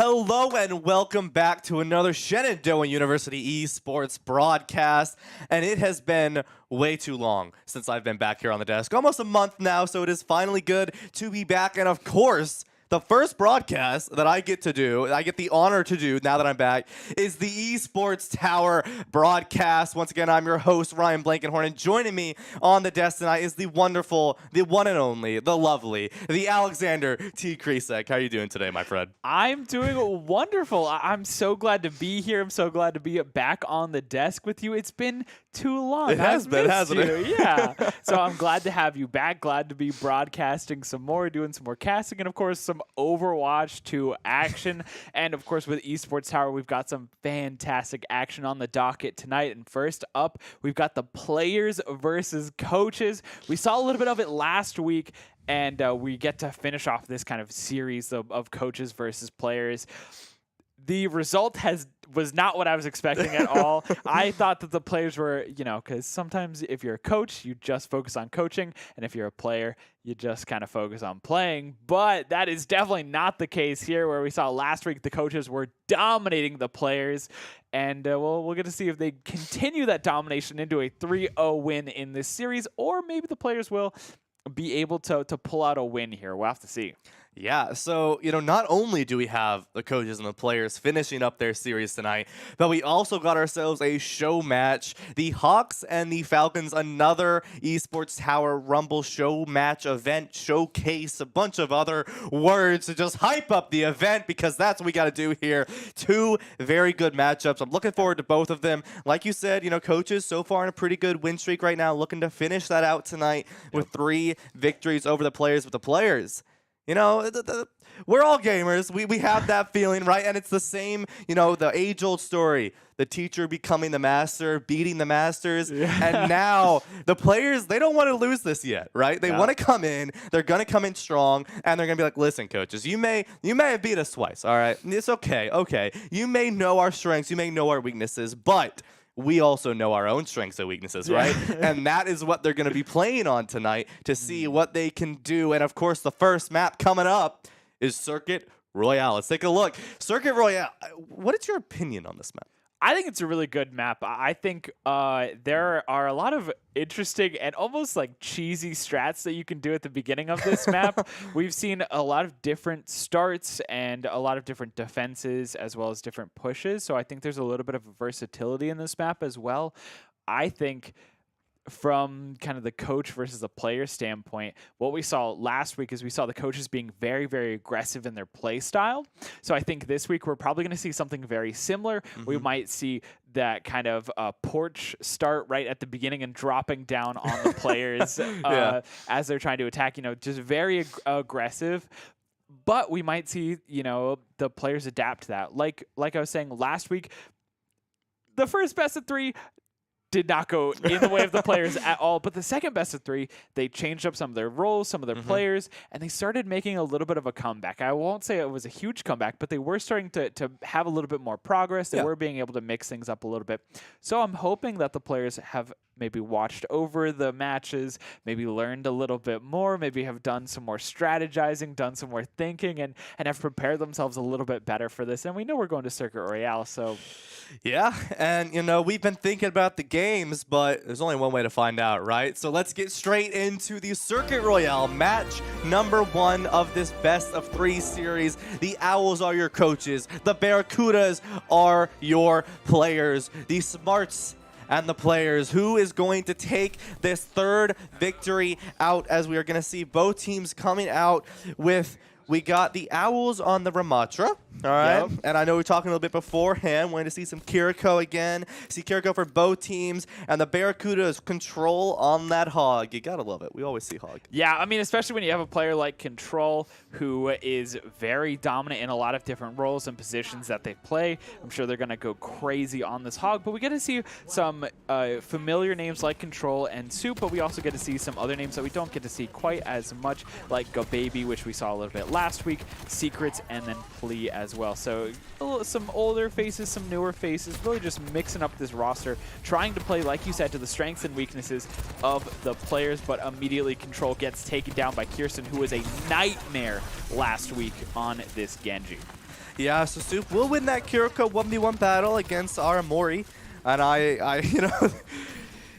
Hello and welcome back to another Shenandoah University Esports broadcast. And it has been way too long since I've been back here on the desk. Almost a month now, so it is finally good to be back. And of course, the first broadcast that I get the honor to do now that I'm back, is the Esports Tower broadcast. Once again, I'm your host, Ryan Blankenhorn, and joining me on the desk tonight is the wonderful, the one and only, the lovely, the Alexander T. Kresek. How are you doing today, my friend? I'm doing wonderful. I'm so glad to be here. I'm so glad to be back on the desk with you. It's been too long. It has been, hasn't it? Yeah. So I'm glad to have you back. Glad to be broadcasting some more, doing some more casting, and of course some Overwatch 2 action. And of course with Esports Tower, we've got some fantastic action on the docket tonight. And first up, we've got the players versus coaches. We saw a little bit of it last week, and we get to finish off this kind of series of coaches versus players. The result was not what I was expecting at all. I thought that the players were, because sometimes if you're a coach, you just focus on coaching, and if you're a player, you just kind of focus on playing. But that is definitely not the case here, where we saw last week the coaches were dominating the players, and we'll get to see if they continue that domination into a 3-0 win in this series, or maybe the players will be able to pull out a win here. We'll have to see. Yeah, so, not only do we have the coaches and the players finishing up their series tonight, but we also got ourselves a show match. The Hawks and the Falcons, another Esports Tower Rumble show match event, showcase, a bunch of other words to just hype up the event, because that's what we got to do here. Two very good matchups. I'm looking forward to both of them. Like you said, coaches so far in a pretty good win streak right now, looking to finish that out tonight with 3 victories over the players. With the players, we're all gamers. We have that feeling, right? And it's the same, the age-old story. The teacher becoming the master, beating the masters. Yeah. And now the players, they don't want to lose this yet, right? They want to come in. They're going to come in strong. And they're going to be like, listen, coaches, you may have beat us twice, all right? It's okay. Okay. You may know our strengths. You may know our weaknesses. But we also know our own strengths and weaknesses, right? And that is what they're going to be playing on tonight to see what they can do. And, of course, the first map coming up is Circuit Royale. Let's take a look. Circuit Royale, what is your opinion on this map? I think it's a really good map. I think there are a lot of interesting and almost like cheesy strats that you can do at the beginning of this map. We've seen a lot of different starts and a lot of different defenses as well as different pushes. So I think there's a little bit of versatility in this map as well. I think from kind of the coach versus the player standpoint, what we saw last week is we saw the coaches being very, very aggressive in their play style. So I think this week we're probably going to see something very similar. Mm-hmm. We might see that kind of porch start right at the beginning and dropping down on the players as they're trying to attack, just very aggressive. But we might see, the players adapt to that. Like I was saying last week, the first best of 3 did not go in the way of the players at all. But the second best of 3, they changed up some of their roles, some of their players, and they started making a little bit of a comeback. I won't say it was a huge comeback, but they were starting to have a little bit more progress. They were being able to mix things up a little bit. So I'm hoping that the players have maybe watched over the matches, maybe learned a little bit more, maybe have done some more strategizing, done some more thinking, and have prepared themselves a little bit better for this. And we know we're going to Circuit Royale, so... Yeah, and, we've been thinking about the games, but there's only one way to find out, right? So let's get straight into the Circuit Royale match number 1 of this best of 3 series. The Owls are your coaches. The Barracudas are your players. The Smarts and the players. Who is going to take this 3rd victory out, as we are going to see both teams coming out with... We got the Owls on the Ramatra, all right? Yep. And I know we were talking a little bit beforehand. Wanted to see some Kiriko again. See Kiriko for both teams. And the Barracudas control on that Hog. You got to love it. We always see Hog. Yeah, I mean, especially when you have a player like Control who is very dominant in a lot of different roles and positions that they play. I'm sure they're going to go crazy on this Hog. But we get to see some familiar names like Control and Soup, but we also get to see some other names that we don't get to see quite as much, like Go Baby, which we saw a little bit last week, Secrets, and then Plea as well. So some older faces, some newer faces, really just mixing up this roster, trying to play, like you said, to the strengths and weaknesses of the players, but immediately Control gets taken down by Kirsten, who was a nightmare last week on this Genji. Yeah, so Soup will win that Kiriko 1v1 battle against our Mori. And you know,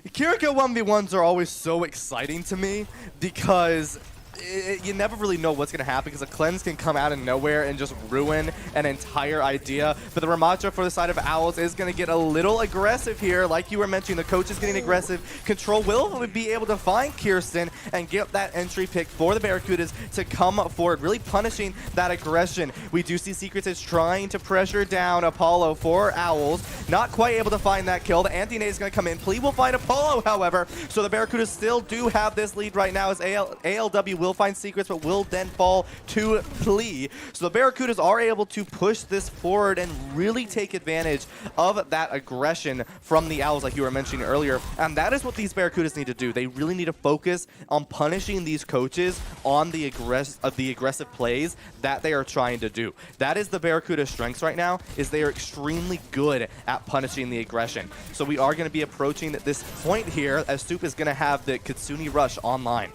Kiriko 1v1s are always so exciting to me because you never really know what's going to happen because a cleanse can come out of nowhere and just ruin an entire idea. But the Ramatra for the side of Owls is going to get a little aggressive here. Like you were mentioning, the coach is getting aggressive. Control will be able to find Kirsten and get that entry pick for the Barracudas to come forward, really punishing that aggression. We do see Secrets is trying to pressure down Apollo for Owls. Not quite able to find that kill. The anti-nade is going to come in. Plea will find Apollo, however. So the Barracudas still do have this lead right now as ALW will find Secrets, but will then fall to Plea. So the Barracudas are able to push this forward and really take advantage of that aggression from the Owls, like you were mentioning earlier. And that is what these Barracudas need to do. They really need to focus on punishing these coaches on the aggressive plays that they are trying to do. That is the Barracuda's strengths right now, is they are extremely good at punishing the aggression. So we are going to be approaching this point here as Soup is going to have the Kitsune Rush online.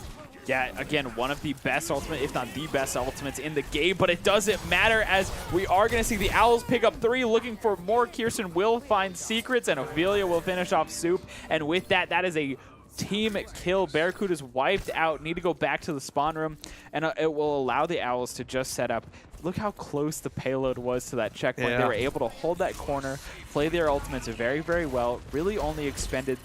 Yeah, again, one of the best ultimate, if not the best ultimates in the game, but it doesn't matter as we are going to see the Owls pick up 3, looking for more. Kirsten will find Secrets, and Ophelia will finish off Soup. And with that, that is a team kill. Barracuda's wiped out, need to go back to the spawn room, and it will allow the Owls to just set up. Look how close the payload was to that checkpoint. Yeah. They were able to hold that corner, play their ultimates very, very well, really only expended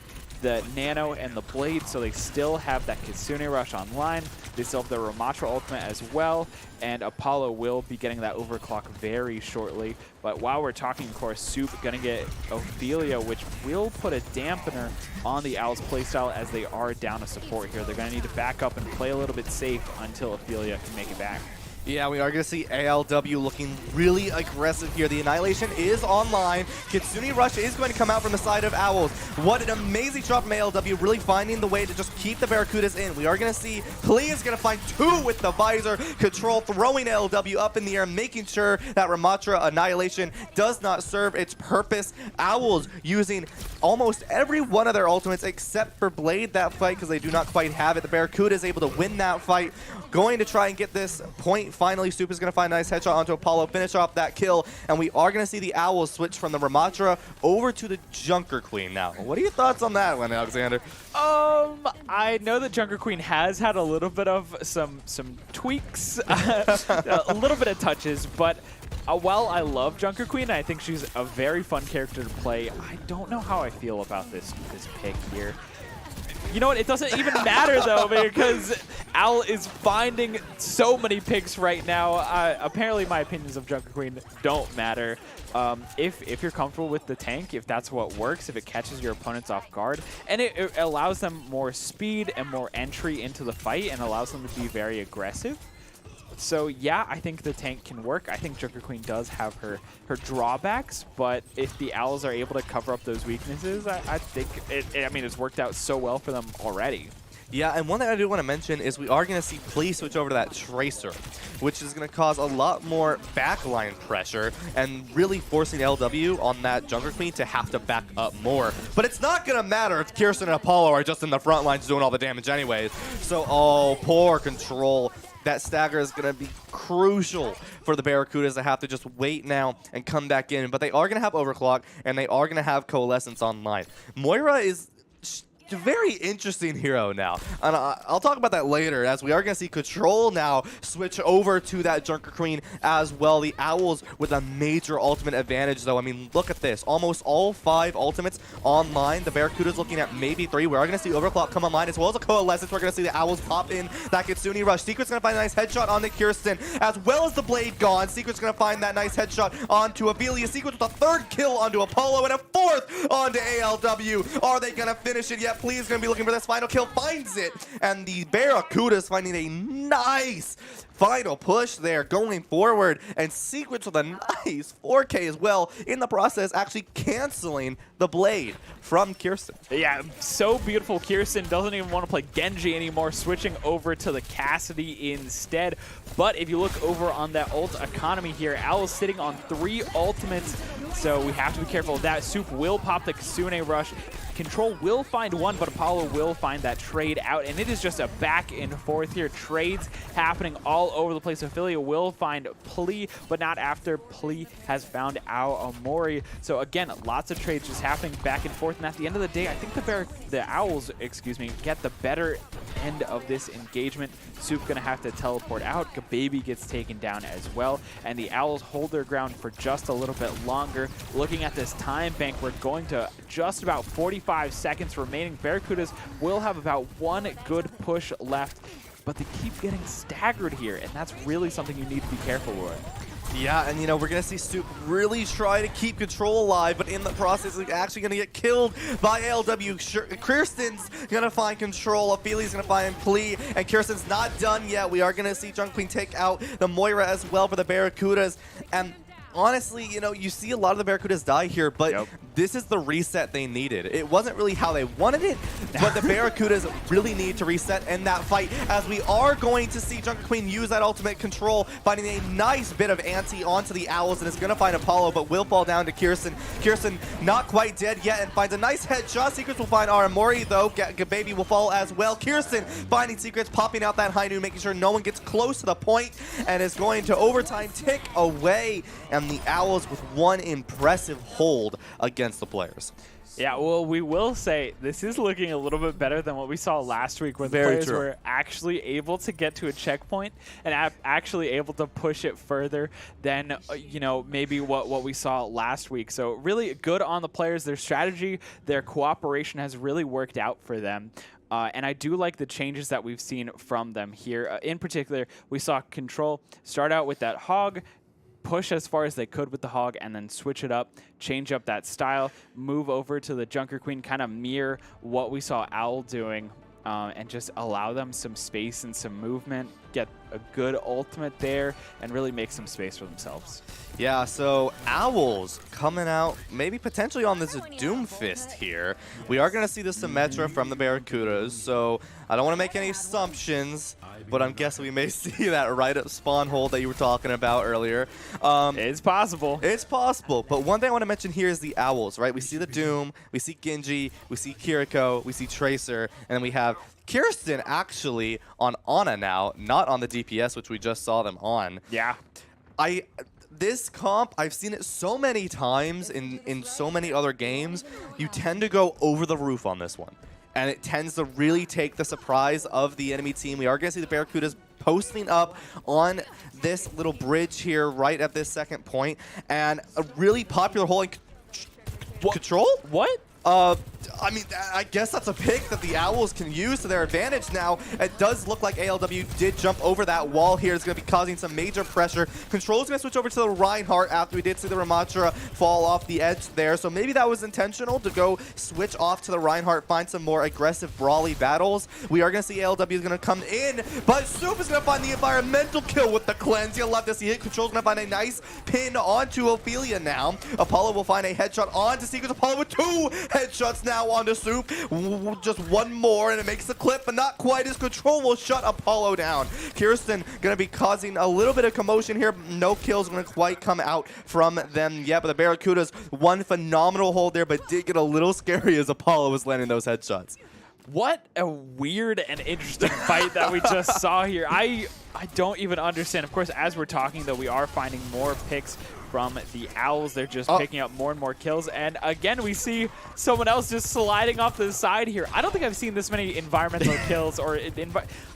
the Nano and the Blade, so they still have that Kitsune Rush online. They still have the Ramatra ultimate as well, and Apollo will be getting that overclock very shortly. But while we're talking, of course, Soup gonna get Ophelia, which will put a dampener on the Owls playstyle as they are down a support here. They're gonna need to back up and play a little bit safe until Ophelia can make it back. Yeah, we are going to see ALW looking really aggressive here. The Annihilation is online. Kitsune Rush is going to come out from the side of Owls. What an amazing shot from ALW, really finding the way to just keep the Barracudas in. We are going to see Plea is going to find 2 with the visor. Control throwing ALW up in the air, making sure that Ramatra Annihilation does not serve its purpose. Owls using almost every one of their ultimates except for Blade that fight because they do not quite have it. The Barracuda is able to win that fight. Going to try and get this point. Finally, Soup is going to find a nice headshot onto Apollo, finish off that kill, and we are going to see the Owls switch from the Ramatra over to the Junker Queen now. What are your thoughts on that one, Alexander? I know that Junker Queen has had a little bit of some tweaks, a little bit of touches, but while I love Junker Queen, I think she's a very fun character to play. I don't know how I feel about this pick here. You know what? It doesn't even matter, though, because Owl is finding so many picks right now. Apparently, my opinions of Junker Queen don't matter. If you're comfortable with the tank, if that's what works, if it catches your opponents off guard, and it allows them more speed and more entry into the fight and allows them to be very aggressive. So yeah, I think the tank can work. I think Junker Queen does have her drawbacks, but if the Owls are able to cover up those weaknesses, I think it's worked out so well for them already. Yeah, and one thing I do want to mention is we are going to see Plea switch over to that Tracer, which is going to cause a lot more backline pressure and really forcing LW on that Junker Queen to have to back up more. But it's not going to matter if Kirsten and Apollo are just in the front lines doing all the damage anyways. So, oh, poor Control. That stagger is going to be crucial for the Barracudas to have to just wait now and come back in. But they are going to have Overclock, and they are going to have Coalescence online. Moira is a very interesting hero now, and I'll talk about that later, as we are going to see Control now switch over to that Junker Queen as well. The Owls with a major ultimate advantage, though. I mean, look at this. Almost all 5 ultimates online. The Barracuda's looking at maybe 3. We are going to see Overclock come online, as well as a Coalescence. We're going to see the Owls pop in that Kitsune Rush. Secret's going to find a nice headshot on the Kirsten, as well as the Blade gone. Secret's going to find that nice headshot onto Ophelia. Secret with a 3rd kill onto Apollo, and a 4th onto ALW. Are they going to finish it yet? Please going to be looking for this final kill, finds it, and the Barracudas finding a nice final push there going forward, and Secrets with a nice 4K as well, in the process actually canceling the Blade from Kirsten. Yeah, so beautiful. Kirsten doesn't even want to play Genji anymore, switching over to the Cassidy instead. But if you look over on that ult economy here, Owl's sitting on 3 ultimates, so we have to be careful of that. Soup will pop the Kitsune Rush. Control will find one, but Apollo will find that trade out, and it is just a back and forth here. Trades happening all over the place. Ophelia will find Plee, but not after Plee has found Aomori. So again, lots of trades just happening back and forth, and at the end of the day, I think the Owls, get the better end of this engagement. Soup gonna have to teleport out. Baby gets taken down as well, and the Owls hold their ground for just a little bit longer. Looking at this time bank, we're going to just about 45 seconds remaining. Barracudas will have about one good push left, but they keep getting staggered here, and that's really something you need to be careful with. Yeah, and we're going to see Soup really try to keep Control alive, but in the process, he's actually going to get killed by ALW. Kirsten's going to find Control, Ophelia's going to find Plee, and Kirsten's not done yet. We are going to see Junk Queen take out the Moira as well for the Barracudas, and honestly, you see a lot of the Barracudas die here, but this is the reset they needed. It wasn't really how they wanted it, but the Barracudas really need to reset in that fight, as we are going to see Junker Queen use that ultimate Control, finding a nice bit of anti onto the Owls, and is going to find Apollo, but will fall down to Kirsten. Kirsten not quite dead yet, and finds a nice headshot. Secrets will find Aomori, though. Baby will fall as well. Kirsten finding Secrets, popping out that high noon, making sure no one gets close to the point, and is going to overtime tick away, and the Owls with one impressive hold against the players. Yeah, well, we will say this is looking a little bit better than what we saw last week, where the players were actually able to get to a checkpoint and actually able to push it further than, maybe what we saw last week. So really good on the players. Their strategy, their cooperation has really worked out for them. And I do like the changes that we've seen from them here. In particular, we saw Control start out with that Hog, push as far as they could with the Hog, and then switch it up, change up that style, move over to the Junker Queen, kind of mirror what we saw Owl doing, and just allow them some space and some movement, get a good ultimate there, and really make some space for themselves. Yeah, so Owls coming out maybe potentially on this Doomfist here. We are going to see the Symmetra from the Barracudas, so I don't want to make any assumptions, but I'm guessing we may see that right up spawn hold that you were talking about earlier. It's possible. It's possible, but one thing I want to mention here is the Owls, right? We see the Doom, we see Genji, we see Kiriko, we see Tracer, and then we have Kirsten actually on Ana now, not on the DPS, which we just saw them on. Yeah. This comp, I've seen it so many times in so many other games. You tend to go over the roof on this one, and it tends to really take the surprise of the enemy team. We are going to see the Barracudas posting up on this little bridge here right at this second point, and a really popular holding Control? What? I mean, I guess that's a pick that the Owls can use to their advantage now. It does look like ALW did jump over that wall here. It's going to be causing some major pressure. Control's going to switch over to the Reinhardt after we did see the Ramattra fall off the edge there. So maybe that was intentional to go switch off to the Reinhardt, find some more aggressive brawly battles. We are going to see ALW is going to come in, but Soup is going to find the environmental kill with the cleanse. You'll love to see it. Control's going to find a nice pin onto Ophelia now. Apollo will find a headshot onto Secrets. Apollo with two headshots now onto Soup. Just one more and it makes the clip, but not quite as Control will shut Apollo down. Kirsten going to be causing a little bit of commotion here. No kills going to quite come out from them yet, but the Barracudas, one phenomenal hold there, but did get a little scary as Apollo was landing those headshots. What a weird and interesting fight that we just saw here. I don't even understand. Of course, as we're talking, though, we are finding more picks from the Owls. They're just picking up more and more kills. And again, we see someone else just sliding off to the side here. I don't think I've seen this many environmental kills, or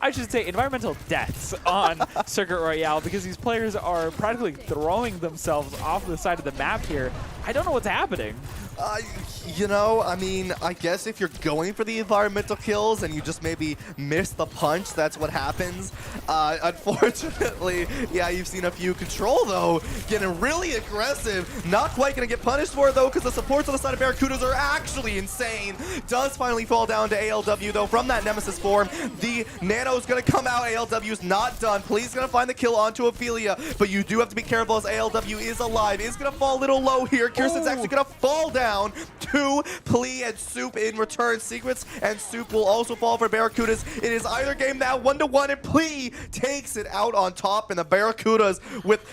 I should say environmental deaths on Circuit Royale, because these players are practically throwing themselves off the side of the map here. I don't know what's happening. I mean, I guess if you're going for the environmental kills and you just maybe miss the punch, that's what happens. Unfortunately, yeah, you've seen a few. Control, though, getting really aggressive. Not quite going to get punished for it, though, because the supports on the side of Barracudas are actually insane. Does finally fall down to ALW, though, from that Nemesis form. The Nano's going to come out. ALW's not done. Please going to find the kill onto Ophelia, but you do have to be careful as ALW is alive. Is going to fall a little low here. Kirsten's actually going to fall down to Plee and Soup in return. Secrets and Soup will also fall for Barracudas. It is either game now 1-1, and Plee takes it out on top, and the Barracudas with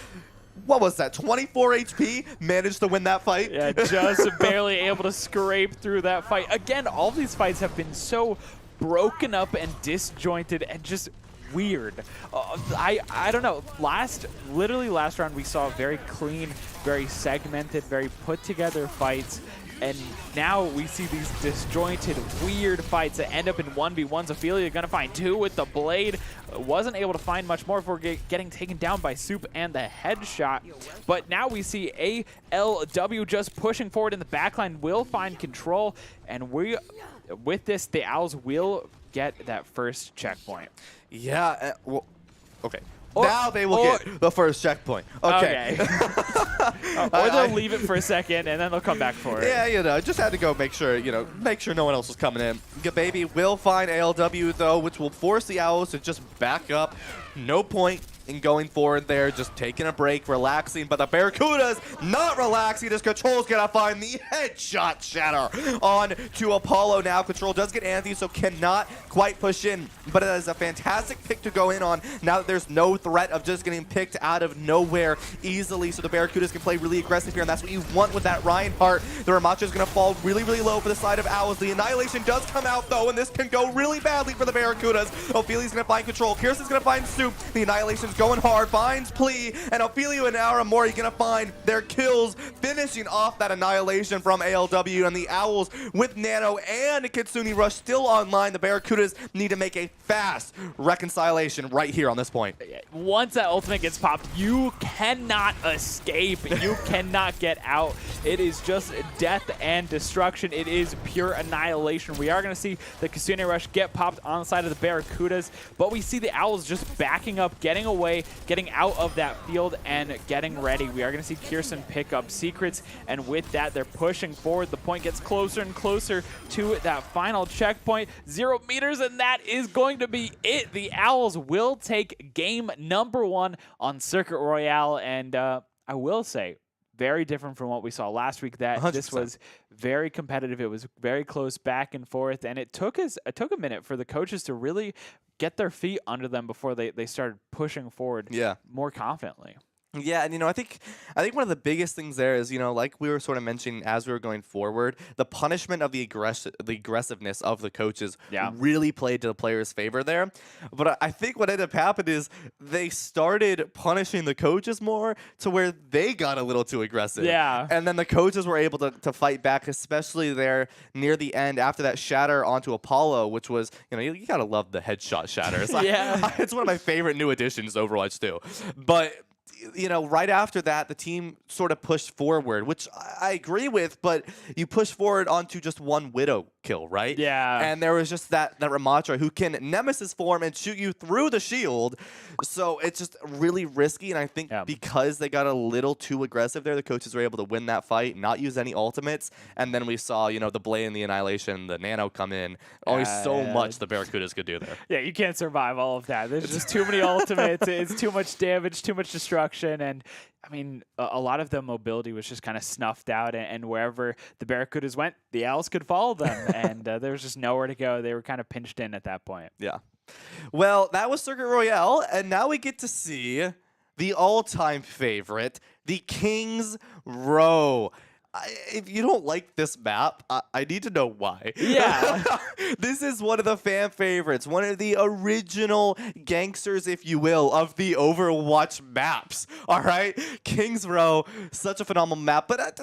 what was that, 24 HP, managed to win that fight. Yeah, just barely able to scrape through that fight. Again, all these fights have been so broken up and disjointed and just weird. I don't know. Literally last round, we saw very clean, very segmented, very put together fights. And now we see these disjointed, weird fights that end up in 1v1s. Ophelia gonna find 2 with the blade. Wasn't able to find much more before getting taken down by Soup and the headshot. But now we see ALW just pushing forward in the backline, will find control. And with this, the Owls will get that first checkpoint. Yeah, well, okay. Now they will get the first checkpoint. Okay. Or they'll leave it for a second, and then they'll come back for it. Yeah, just had to go make sure no one else was coming in. Baby will find ALW, though, which will force the Owls to just back up. No point in going forward there, just taking a break, relaxing. But the Barracudas not relaxing. This Control's going to find the headshot shatter on to Apollo now. Control does get Anthony, so cannot quite push in. But it is a fantastic pick to go in on now that there's no threat of just getting picked out of nowhere easily. So the Barracudas can play really aggressive here, and that's what you want with that Reinhardt. The Ramacha is going to fall really, really low for the side of Owls. The Annihilation does come out, though, and this can go really badly for the Barracudas. Ophelia's going to find Control. Kirsten's going to find Soup. The Annihilation's going hard, finds Plea, and Ophelia and Aura Mori going to find their kills, finishing off that Annihilation from ALW. And the Owls with Nano and Kitsune Rush still online. The Barracudas need to make a fast reconciliation right here on this point. Once that ultimate gets popped, you cannot escape. You cannot get out. It is just death and destruction. It is pure annihilation. We are going to see the Kitsune Rush get popped on the side of the Barracudas, but we see the Owls just backing up, getting away, getting out of that field, and getting ready. We are going to see Kirsten pick up secrets, and with that, they're pushing forward. The point gets closer and closer to that final checkpoint. 0 meters, and that is going to be it. The Owls will take game number 1 on Circuit Royale, and I will say, very different from what we saw last week. That 100%. This was very competitive. It was very close back and forth, and it took a minute for the coaches to really get their feet under them before they started pushing forward more confidently. Yeah, and I think one of the biggest things there is, like we were sort of mentioning as we were going forward, the punishment of the aggressiveness of the coaches really played to the players' favor there. But I think what ended up happening is they started punishing the coaches more to where they got a little too aggressive. Yeah. And then the coaches were able to fight back, especially there near the end after that shatter onto Apollo, which was, you gotta love the headshot shatters. It's one of my favorite new additions to Overwatch 2. But right after that, the team sort of pushed forward, which I agree with, but you push forward onto just one Widow kill, right? Yeah. And there was just that Ramatra who can Nemesis form and shoot you through the shield. So it's just really risky, and I think because they got a little too aggressive there, the coaches were able to win that fight, not use any ultimates, and then we saw, the Blade and the Annihilation, the Nano come in. Only so much the Barracudas could do there. Yeah, you can't survive all of that. There's just too many ultimates. It's too much damage, too much destruction, and I mean, a lot of the mobility was just kind of snuffed out, and wherever the Barracudas went, the Owls could follow them, and there was just nowhere to go. They were kind of pinched in at that point. Yeah. Well, that was Circuit Royale, and now we get to see the all-time favorite, the King's Row. If you don't like this map, I need to know why. Yeah. This is one of the fan favorites, one of the original gangsters, if you will, of the Overwatch maps. All right? Kings Row, such a phenomenal map. But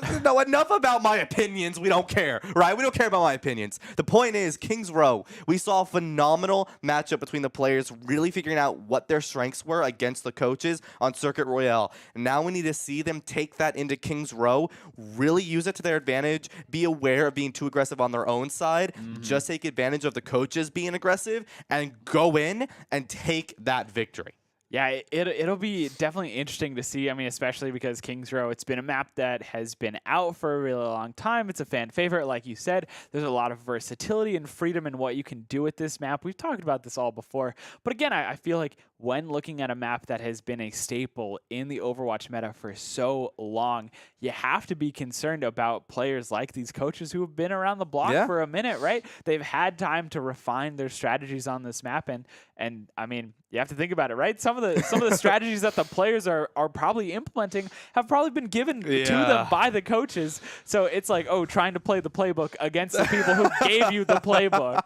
enough about my opinions. We don't care, right? We don't care about my opinions. The point is, Kings Row, we saw a phenomenal matchup between the players, really figuring out what their strengths were against the coaches on Circuit Royale. And now we need to see them take that into Kings Row, really use it to their advantage, be aware of being too aggressive on their own side, just take advantage of the coaches being aggressive, and go in and take that victory. Yeah, it'll be definitely interesting to see. I mean, especially because Kings Row, it's been a map that has been out for a really long time. It's a fan favorite, like you said. There's a lot of versatility and freedom in what you can do with this map. We've talked about this all before. But again, I feel like when looking at a map that has been a staple in the Overwatch meta for so long, you have to be concerned about players like these coaches who have been around the block for a minute, right? They've had time to refine their strategies on this map, and I mean, you have to think about it, right? Some of the strategies that the players are probably implementing have probably been given to them by the coaches. So it's like, oh, trying to play the playbook against the people who gave you the playbook.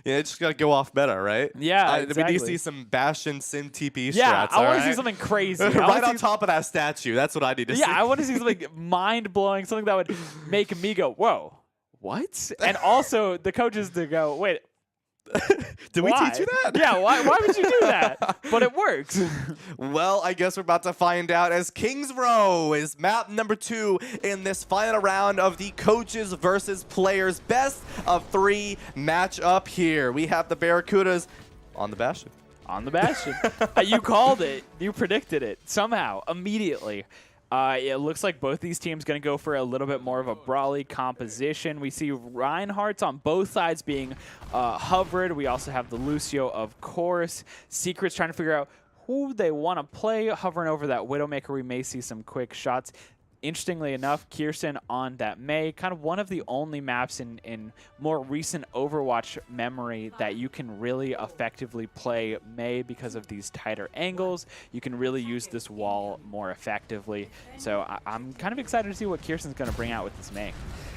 Yeah, just gotta go off meta, right? Yeah, exactly. We need to see some Bastion Sim TP strats. Yeah, I want to right? see something crazy. Right on top of that statue. That's what I need to see. Yeah, I want to see something mind-blowing, something that would make me go, whoa, what? And also the coaches to go, wait, did we teach you that? Yeah, why would you do that? But it works. Well, I guess we're about to find out as Kings Row is map number 2 in this final round of the coaches versus players best of 3 matchup here. We have the Barracudas on the Bastion. On the Bastion. You called it. You predicted it somehow, immediately. It looks like both these teams going to go for a little bit more of a brawly composition. We see Reinhardt's on both sides being hovered. We also have the Lucio, of course. Secret's trying to figure out who they want to play. Hovering over that Widowmaker, we may see some quick shots. Interestingly enough, Kirsten on that Mei, kind of one of the only maps in more recent Overwatch memory that you can really effectively play Mei because of these tighter angles. You can really use this wall more effectively. So I'm kind of excited to see what Kirsten's going to bring out with this Mei.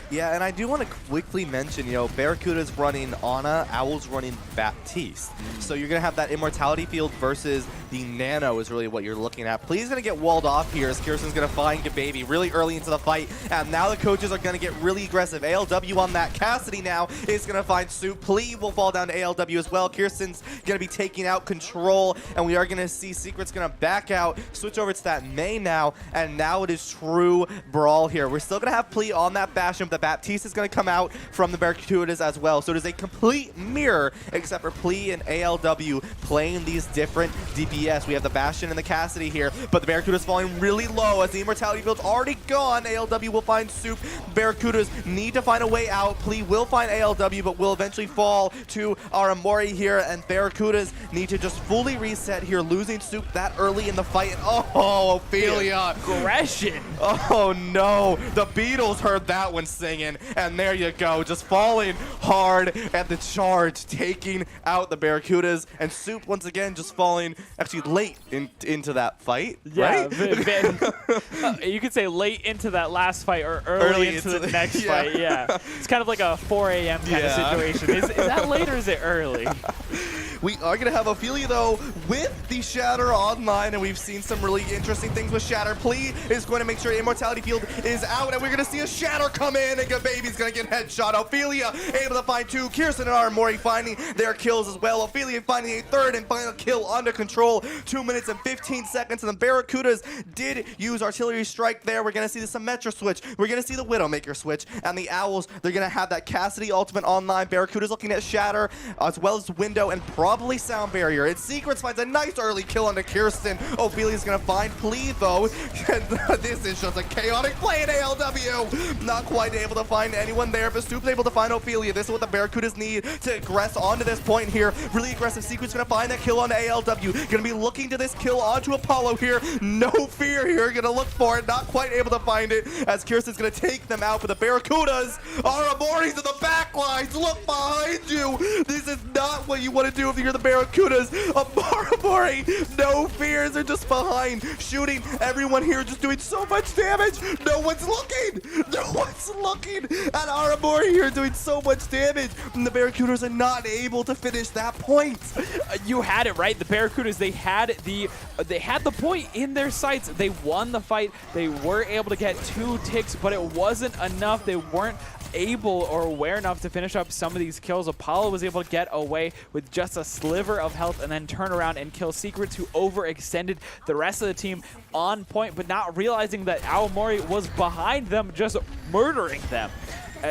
Yeah, and I do want to quickly mention, you know, Barracuda's running Ana, Owl's running Baptiste. So you're going to have that Immortality field versus the Nano is really what you're looking at. Please going to get walled off here as Kirsten's going to find Gababy really early into the fight. And now the coaches are going to get really aggressive. ALW on that. Cassidy now is going to find Soup. Plee will fall down to ALW as well. Kirsten's going to be taking out control. And we are going to see Secret's going to back out, switch over to that Mei now. And now it is true brawl here. We're still going to have Plee on that Bastion, but Baptiste is going to come out from the Barracudas as well. So it is a complete mirror, except for Plee and ALW playing these different DPS. We have the Bastion and the Cassidy here, but the Barracudas falling really low as the Immortality field's already gone. ALW will find Soup. Barracudas need to find a way out. Plee will find ALW, but will eventually fall to Aramori here, and Barracudas need to just fully reset here, losing Soup that early in the fight. And oh, Ophelia. Aggression. Oh, no. The Beatles heard that one singing, and there you go, just falling hard at the charge, taking out the Barracudas, and Soup once again just falling actually late into that fight. Yeah, right? You could say late into that last fight or early into the next fight. Yeah, it's kind of like a 4 a.m. kind of situation. Is that late or is it early? We are going to have Ophelia, though, with the Shatter online, and we've seen some really interesting things with Shatter. Plee is going to make sure Immortality Field is out, and we're going to see a Shatter come in, and Gababy's going to get headshot. Ophelia able to find 2. Kirsten and Aramori finding their kills as well. Ophelia finding a 3rd and final kill under control. 2 minutes and 15 seconds, and the Barracudas did use Artillery Strike there. We're going to see the Symmetra switch. We're going to see the Widowmaker switch, and the Owls, they're going to have that Cassidy ultimate online. Barracudas looking at Shatter, as well as Window, and probably Sound Barrier. And Secrets finds a nice early kill onto Kirsten. Ophelia's going to find Plee, though. And this is just a chaotic play at ALW. Not quite able to find anyone there, but Soup's able to find Ophelia. This is what the Barracudas need to aggress onto this point here. Really aggressive. Secret's going to find that kill onto ALW. Going to be looking to this kill onto Apollo here. No fear here. Going to look for it. Not quite able to find it as Kirsten's going to take them out. But the Barracudas are Aramori's in the back lines. Look behind you. This is not what you want to do if you're the Barracudas. Aramori, no fears. They're just behind, shooting everyone here, just doing so much damage. No one's looking. No one's looking at Aramori here doing so much damage. And the Barracudas are not able to finish that point. You had it right. The Barracudas, they had the point in their sights. They won the fight. They were able to get 2 ticks, but it wasn't enough. They weren't able or aware enough to finish up some of these kills. Apollo was able to get away with just a sliver of health and then turn around and kill Secrets, who overextended the rest of the team on point, but not realizing that Aomori was behind them, just murdering them.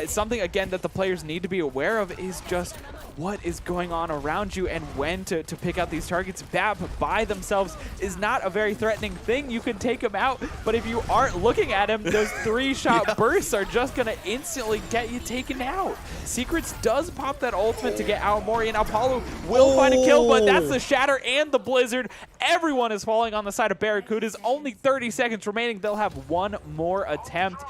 Something, again, that the players need to be aware of is just what is going on around you and when to pick out these targets. BAP by themselves is not a very threatening thing. You can take them out, but if you aren't looking at him, those 3-shot bursts are just going to instantly get you taken out. Secrets does pop that ultimate to get Aomori, and Apollo will find a kill, but that's the Shatter and the Blizzard. Everyone is falling on the side of Barracudas. Only 30 seconds remaining. They'll have one more attempt.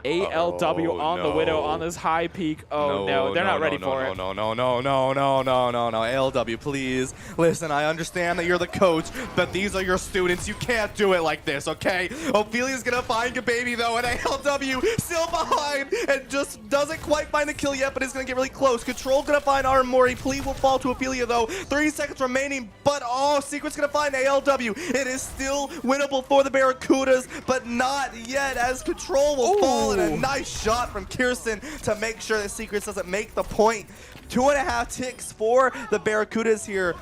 ALW on the Widow on this high peak. No, they're not ready for it. No. ALW, please. Listen, I understand that you're the coach, but these are your students. You can't do it like this, okay? Ophelia's gonna find your baby though, and ALW still behind and just doesn't quite find the kill yet, but is gonna get really close. Control's gonna find Aomori. Plea will fall to Ophelia though. 3 seconds remaining, but Secret's gonna find ALW. It is still winnable for the Barracudas, but not yet, as Control will fall. And a nice shot from Kirsten to make sure that Secrets doesn't make the point. 2.5 ticks for the Barracudas here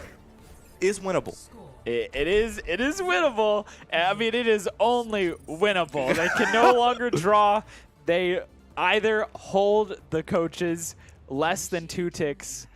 is winnable. It is winnable. I mean, it is only winnable. They can no longer draw. They either hold the coaches less than 2 ticks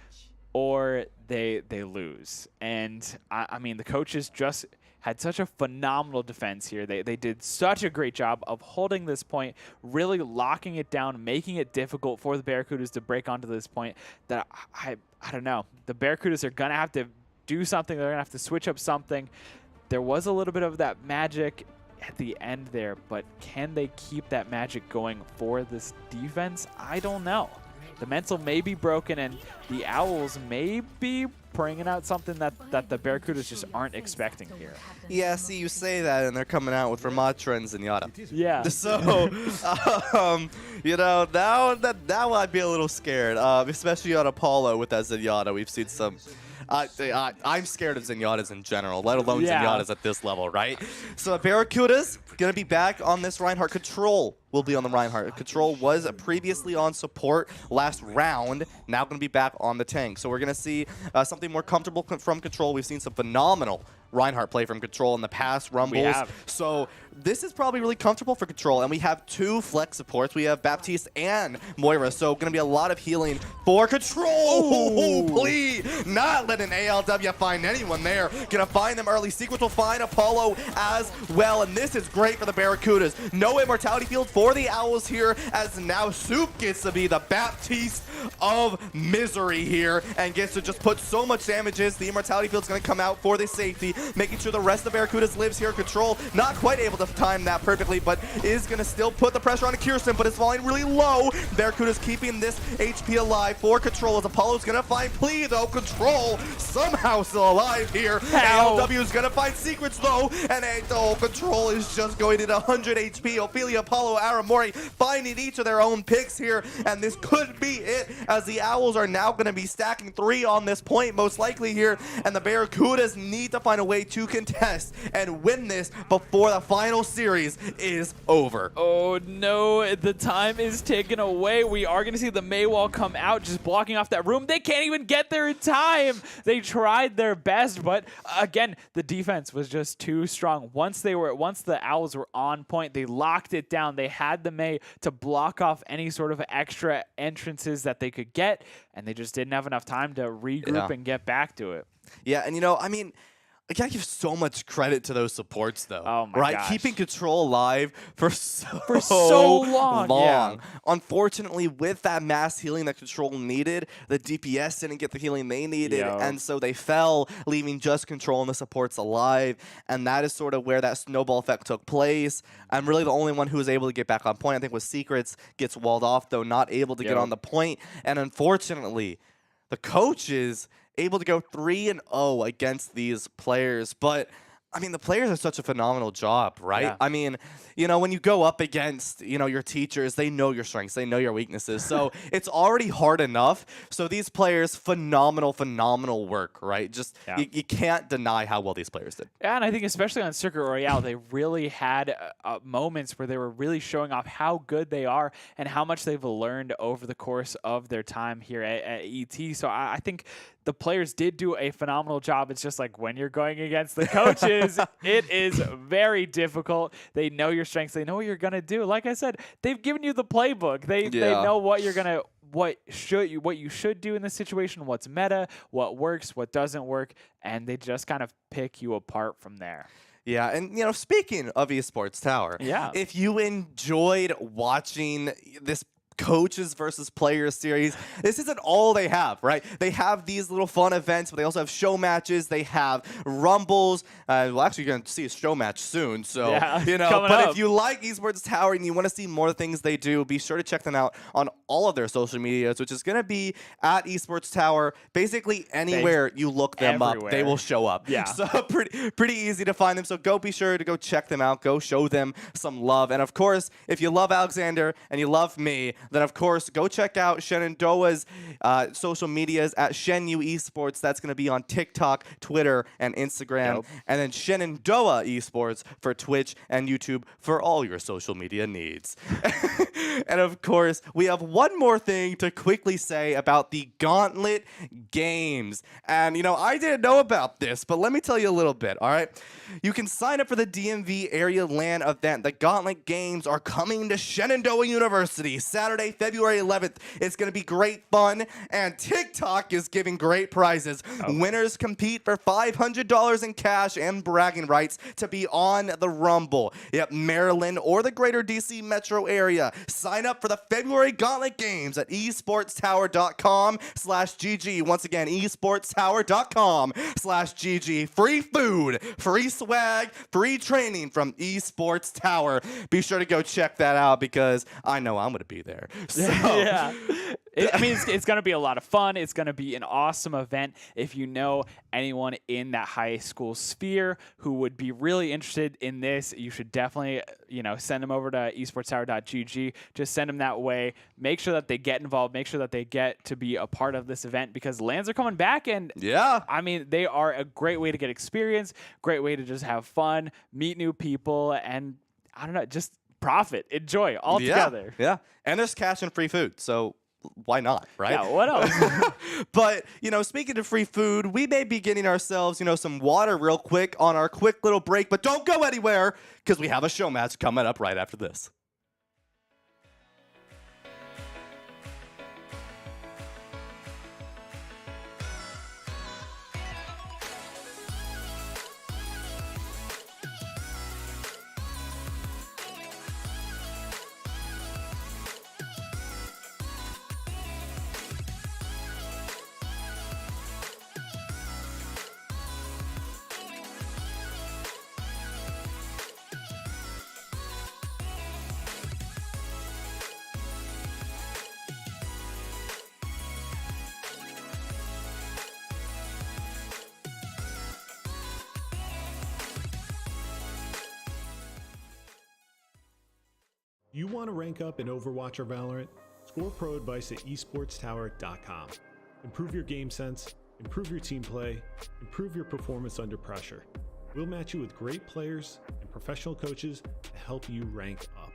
or they lose. And I mean, the coaches just had such a phenomenal defense here. They did such a great job of holding this point, really locking it down, making it difficult for the Barracudas to break onto this point that I don't know. The Barracudas are going to have to do something. They're going to have to switch up something. There was a little bit of that magic at the end there, but can they keep that magic going for this defense? I don't know. The mental may be broken, and the Owls may be bringing out something that the Barracudas just aren't expecting here. Yeah, see, you say that, and they're coming out with Ramatra and Zenyatta. Yeah. So, you know, now I'd be a little scared, especially on Apollo with that Zenyatta. We've seen some... I'm scared of Zenyatta's in general, let alone Zenyatta's at this level, right? So Barracuda's going to be back on this Reinhardt. Control will be on the Reinhardt. Control was previously on support last round, now going to be back on the tank. So we're going to see something more comfortable from Control. We've seen some phenomenal Reinhardt play from Control in the past Rumbles. So this is probably really comfortable for Control, and we have 2 flex supports. We have Baptiste and Moira, so going to be a lot of healing for Control. Please, not letting ALW find anyone there. Going to find them early. Secrets will find Apollo as well, and this is great for the Barracudas. No immortality field for the Owls here, as now Soup gets to be the Baptiste of misery here and gets to just put so much damages. The immortality field's going to come out for the safety, making sure the rest of Barracudas lives here. Control not quite able to time that perfectly, but is going to still put the pressure on Kirsten, but it's falling really low. Barracuda's keeping this HP alive for Control, as Apollo's going to find Plea though. Control somehow still alive here. ALW is going to find Secrets though, and Control is just going into 100 HP. Ophelia, Apollo, Aomori finding each of their own picks here, and this could be it, as the Owls are now going to be stacking 3 on this point most likely here, and the Barracudas need to find a way to contest and win this before the final series is over. Oh no, the time is taken away. We are going to see the Maywall come out, just blocking off that room. They can't even get there in time. They tried their best, but again, the defense was just too strong. Once the Owls were on point, they locked it down. They had the May to block off any sort of extra entrances that they could get, and they just didn't have enough time to regroup and get back to it. Yeah, and you know, I mean, I gotta give so much credit to those supports, though. Oh my gosh. Keeping Control alive for so long. Yeah. Unfortunately, with that mass healing that Control needed, the DPS didn't get the healing they needed, and so they fell, leaving just Control and the supports alive. And that is sort of where that snowball effect took place. I'm really the only one who was able to get back on point. I think with Secrets gets walled off, though, not able to get on the point. And unfortunately, the coaches able to go 3-0 against these players, but I mean, the players are such a phenomenal job, right? Yeah. I mean, you know, when you go up against, you know, your teachers, they know your strengths, they know your weaknesses. So it's already hard enough. So these players, phenomenal work, right? Just, you can't deny how well these players did. Yeah, and I think especially on Circuit Royale, they really had moments where they were really showing off how good they are and how much they've learned over the course of their time here at ET. So I think the players did do a phenomenal job. It's just like when you're going against the coaches, it is very difficult. They know your strengths. They know what you're going to do. Like I said, they've given you the playbook. They know what you're going to what you should do in this situation, what's meta, what works, what doesn't work, and they just kind of pick you apart from there. Yeah, and speaking of Esports Tower, Yeah. if you enjoyed watching this coaches versus players series, this isn't all they have, right? They have these little fun events, but they also have show matches. They have rumbles. Well, actually, you're going to see a show match soon. So, Yeah, but up. if you like Esports Tower and you want to see more things they do, be sure to check them out on all of their social medias, which is going to be at Esports Tower. Basically, anywhere you look them up, they will show up. Yeah. So pretty easy to find them. So be sure to go check them out. Go show them some love. And of course, if you love Alexander and you love me, then of course go check out Shenandoah's social medias at Shenyu Esports. That's going to be on TikTok, Twitter, and Instagram. Dope. And then Shenandoah Esports for Twitch and YouTube for all your social media needs. And of course, we have one more thing to quickly say about the Gauntlet Games. And I didn't know about this, but let me tell you a little bit, all right? You can sign up for the DMV Area LAN event. The Gauntlet Games are coming to Shenandoah University Saturday, February 11th. It's going to be great fun, and TikTok is giving great prizes. Winners compete for $500 in cash and bragging rights to be on the Rumble. Yep, Maryland or the greater DC metro area. Sign up for the February Gauntlet Games at esportstower.com/GG. Once again, esportstower.com/GG. Free food, free swag, free training from Esports Tower. Be sure to go check that out because I know I'm going to be there. So. Yeah. It's going to be a lot of fun. It's going to be an awesome event. If you know anyone in that high school sphere who would be really interested in this, you should definitely, send them over to esportstower.gg. Just send them that way. Make sure that they get involved. Make sure that they get to be a part of this event because LANs are coming back. And yeah, they are a great way to get experience, great way to just have fun, meet new people, and I don't know, just profit, enjoy all together. Yeah, and there's cash and free food, so why not, right? Yeah, what else? But, speaking of free food, we may be getting ourselves, some water real quick on our quick little break, but don't go anywhere because we have a show match coming up right after this. You want to rank up in Overwatch or Valorant? Score pro advice at esportstower.com. Improve your game sense, improve your team play, improve your performance under pressure. We'll match you with great players and professional coaches to help you rank up.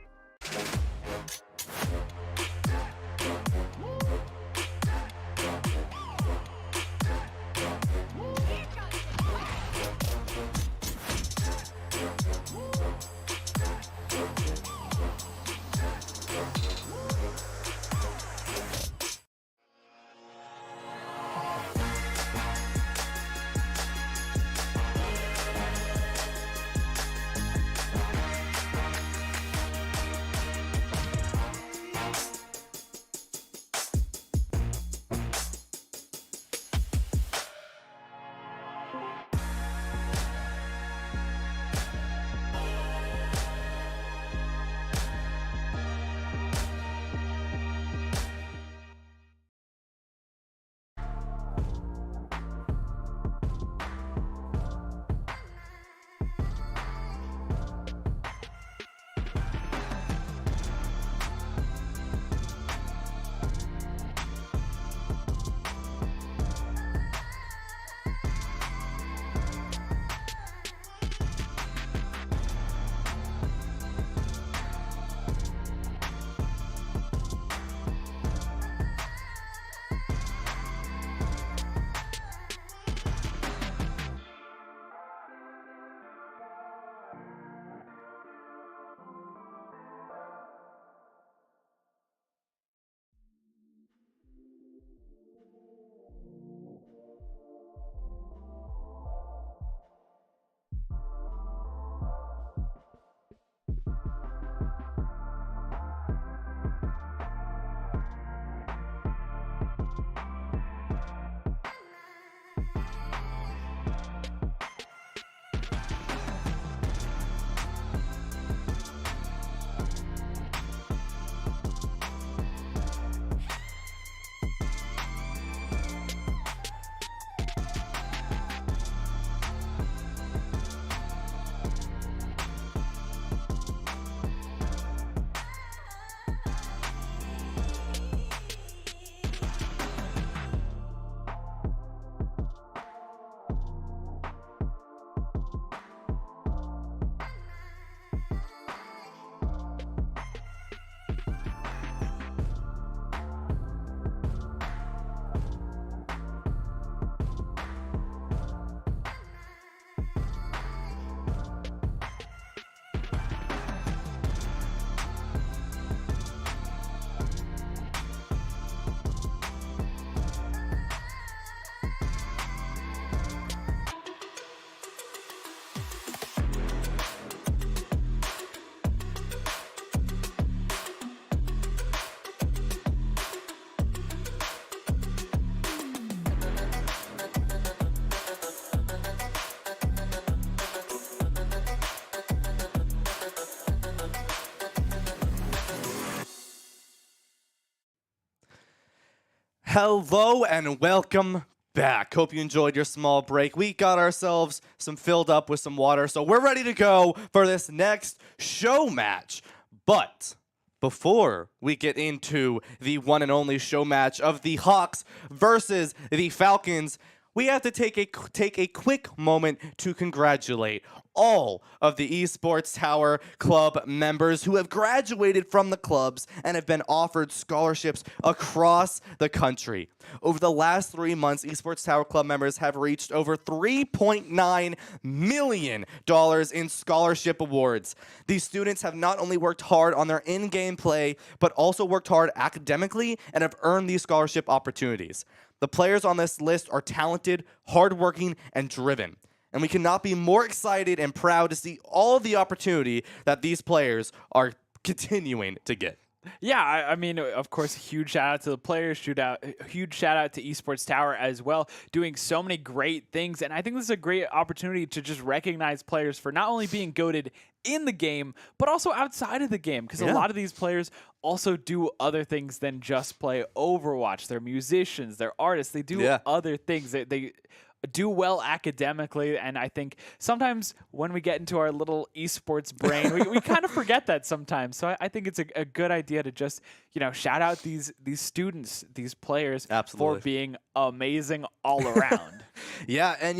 Hello and welcome back. Hope you enjoyed your small break. We got ourselves some filled up with some water, so we're ready to go for this next show match. But before we get into the one and only show match of the Hawks versus the Falcons, we have to take a quick moment to congratulate all of the Esports Tower Club members who have graduated from the clubs and have been offered scholarships across the country. Over the last 3 months, Esports Tower Club members have reached over $3.9 million in scholarship awards. These students have not only worked hard on their in-game play, but also worked hard academically and have earned these scholarship opportunities. The players on this list are talented, hardworking, and driven. And we cannot be more excited and proud to see all of the opportunity that these players are continuing to get. Yeah, I mean, of course, huge shout out to the players, huge shout out to Esports Tower as well, doing so many great things. And I think this is a great opportunity to just recognize players for not only being goated in the game, but also outside of the game. Because a lot of these players also do other things than just play Overwatch. They're musicians, they're artists, they do other things. They do well academically, and I think sometimes when we get into our little esports brain, we kind of forget that sometimes. So I think it's a good idea to just, shout out these students, these players for being amazing all around. Yeah, and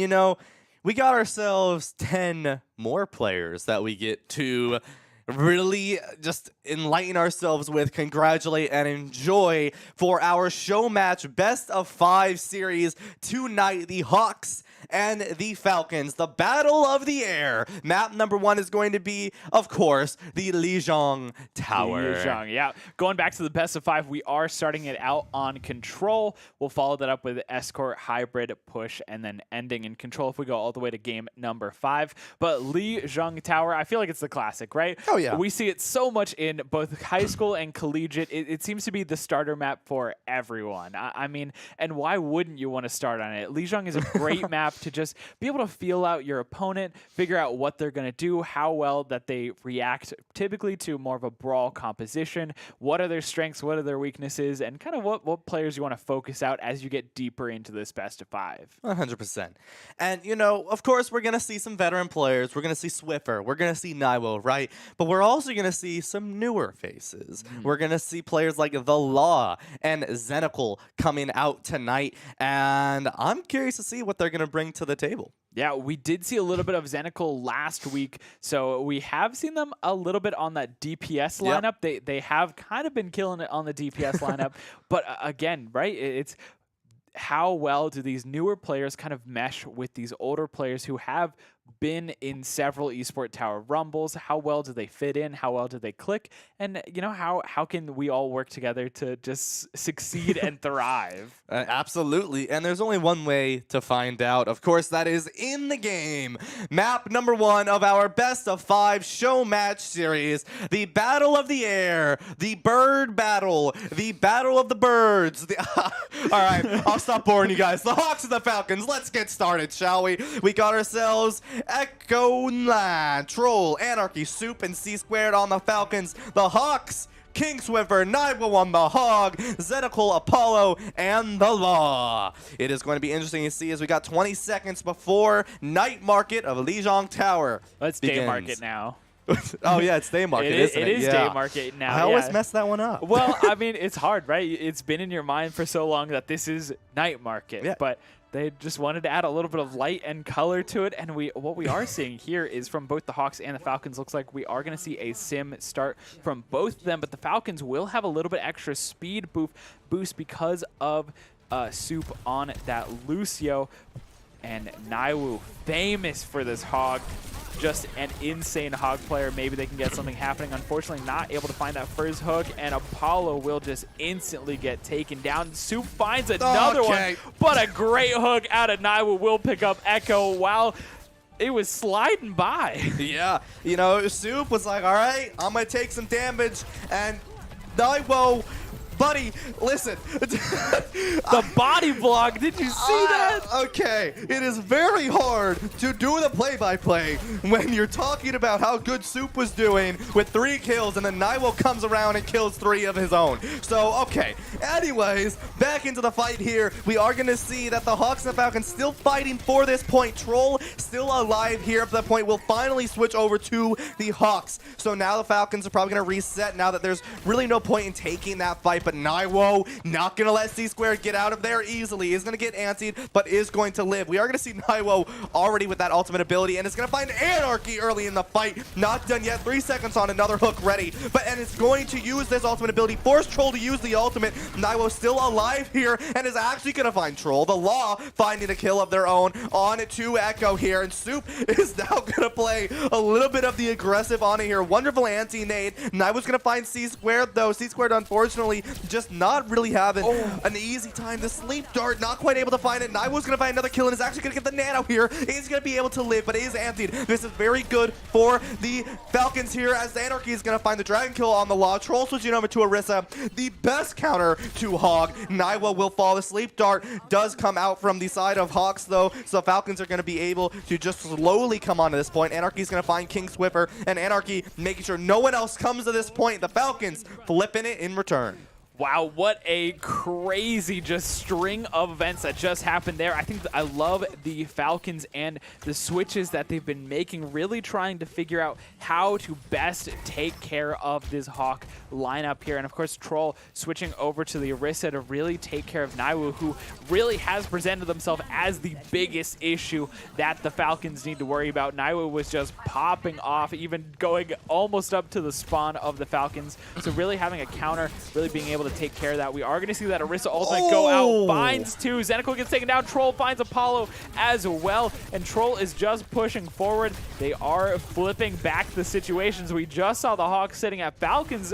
we got ourselves 10 more players that we get to really just enlighten ourselves with, congratulate, and enjoy for our show match best of 5 series tonight. The Hawks and the Falcons, the Battle of the Air. Map number 1 is going to be, of course, the Lijiang Tower. Lijiang, yeah. Going back to the best of 5, we are starting it out on Control. We'll follow that up with Escort, Hybrid, Push, and then ending in Control if we go all the way to game number 5. But Lijiang Tower, I feel like it's the classic, right? Oh, yeah. We see it so much in both high school and collegiate. It seems to be the starter map for everyone. I mean, and why wouldn't you want to start on it? Lijiang is a great map to just be able to feel out your opponent, figure out what they're going to do, how well that they react typically to more of a brawl composition, what are their strengths, what are their weaknesses, and kind of what players you want to focus out as you get deeper into this best of 5. 100%. And, of course, we're going to see some veteran players. We're going to see Swiffer. We're going to see Naiwo, right? But we're also going to see some newer faces. We're going to see players like The Law and Zenical coming out tonight. And I'm curious to see what they're going to bring to the table. Yeah, we did see a little bit of Zenical last week, so we have seen them a little bit on that DPS lineup. They have kind of been killing it on the DPS lineup, but again, right, it's how well do these newer players kind of mesh with these older players who have been in several Esports Tower Rumbles? How well do they fit in? How well do they click? And, how can we all work together to just succeed and thrive? Absolutely. And there's only one way to find out. Of course, that is in the game. Map number 1 of our best of 5 show match series. The Battle of the Air. The Bird Battle. The Battle of the Birds. All right, I'll stop boring you guys. The Hawks and the Falcons. Let's get started, shall we? We got ourselves Echo Land, Troll, Anarchy, Soup, and C Squared on the Falcons. The Hawks, King Swiffer, Naiwo on the Hog, Zenical, Apollo, and the Law. It is going to be interesting to see as we got 20 seconds before Night Market of Lijiang Tower. Let's day market now. Oh, yeah, it's day market, isn't it? It is day market now. I always mess that one up. Well, I mean, it's hard, right? It's been in your mind for so long that this is night market, but they just wanted to add a little bit of light and color to it, and what we are seeing here is from both the Hawks and the Falcons, looks like we are going to see a sim start from both of them, but the Falcons will have a little bit extra speed boost because of Soup on that Lucio, and Naiwo, famous for this Hog. Just an insane Hog player. Maybe they can get something happening. Unfortunately, not able to find that first hook, and Apollo will just instantly get taken down. Soup finds another one, but a great hook out of Naiwo will pick up Echo while it was sliding by. Yeah, Soup was like, all right, I'm going to take some damage, and Naiwo buddy, listen. The body block, did you see that? Okay, it is very hard to do the play-by-play when you're talking about how good Soup was doing with 3 kills and then Naiwo comes around and kills 3 of his own. So, okay. Anyways, back into the fight here. We are going to see that the Hawks and the Falcons still fighting for this point. Troll still alive here up to the point. We'll finally switch over to the Hawks. So now the Falcons are probably going to reset now that there's really no point in taking that fight. But Naiwo not going to let C-Squared get out of there easily. Is going to get antsied, but is going to live. We are going to see Naiwo already with that ultimate ability, and it's going to find Anarchy early in the fight. Not done yet. 3 seconds on another hook ready. And it's going to use this ultimate ability. Force Troll to use the ultimate. Naiwo still alive here and is actually going to find Troll. The Law finding a kill of their own on to Echo here. And Soup is now going to play a little bit of the aggressive on it here. Wonderful anti-nade. Naiwo's going to find C-Squared though. C-Squared unfortunately just not really having an easy time. The sleep dart not quite able to find it. Naiwo's going to find another kill and is actually going to get the nano here. He's going to be able to live, but it is antied. This is very good for the Falcons here as Anarchy is going to find the dragon kill on the Law. Troll switching over to Orisa. The best counter to Hog. Naiwo will fall. The sleep dart does come out from the side of Hawks though, so Falcons are going to be able to just slowly come on to this point. Anarchy's going to find King Swiffer, and Anarchy making sure no one else comes to this point. The Falcons flipping it in return. Wow, what a crazy just string of events that just happened there. I think I love the Falcons and the switches that they've been making, really trying to figure out how to best take care of this Hawk lineup here. And of course, Troll switching over to the Orisa to really take care of Naiwo, who really has presented themselves as the biggest issue that the Falcons need to worry about. Naiwo was just popping off, even going almost up to the spawn of the Falcons. So really having a counter, really being able to take care of that. We are going to see that Orisa ultimate go out, finds 2. Zenical gets taken down. Troll finds Apollo as well, and Troll is just pushing forward. They are flipping back the situations. We just saw the Hawks sitting at Falcons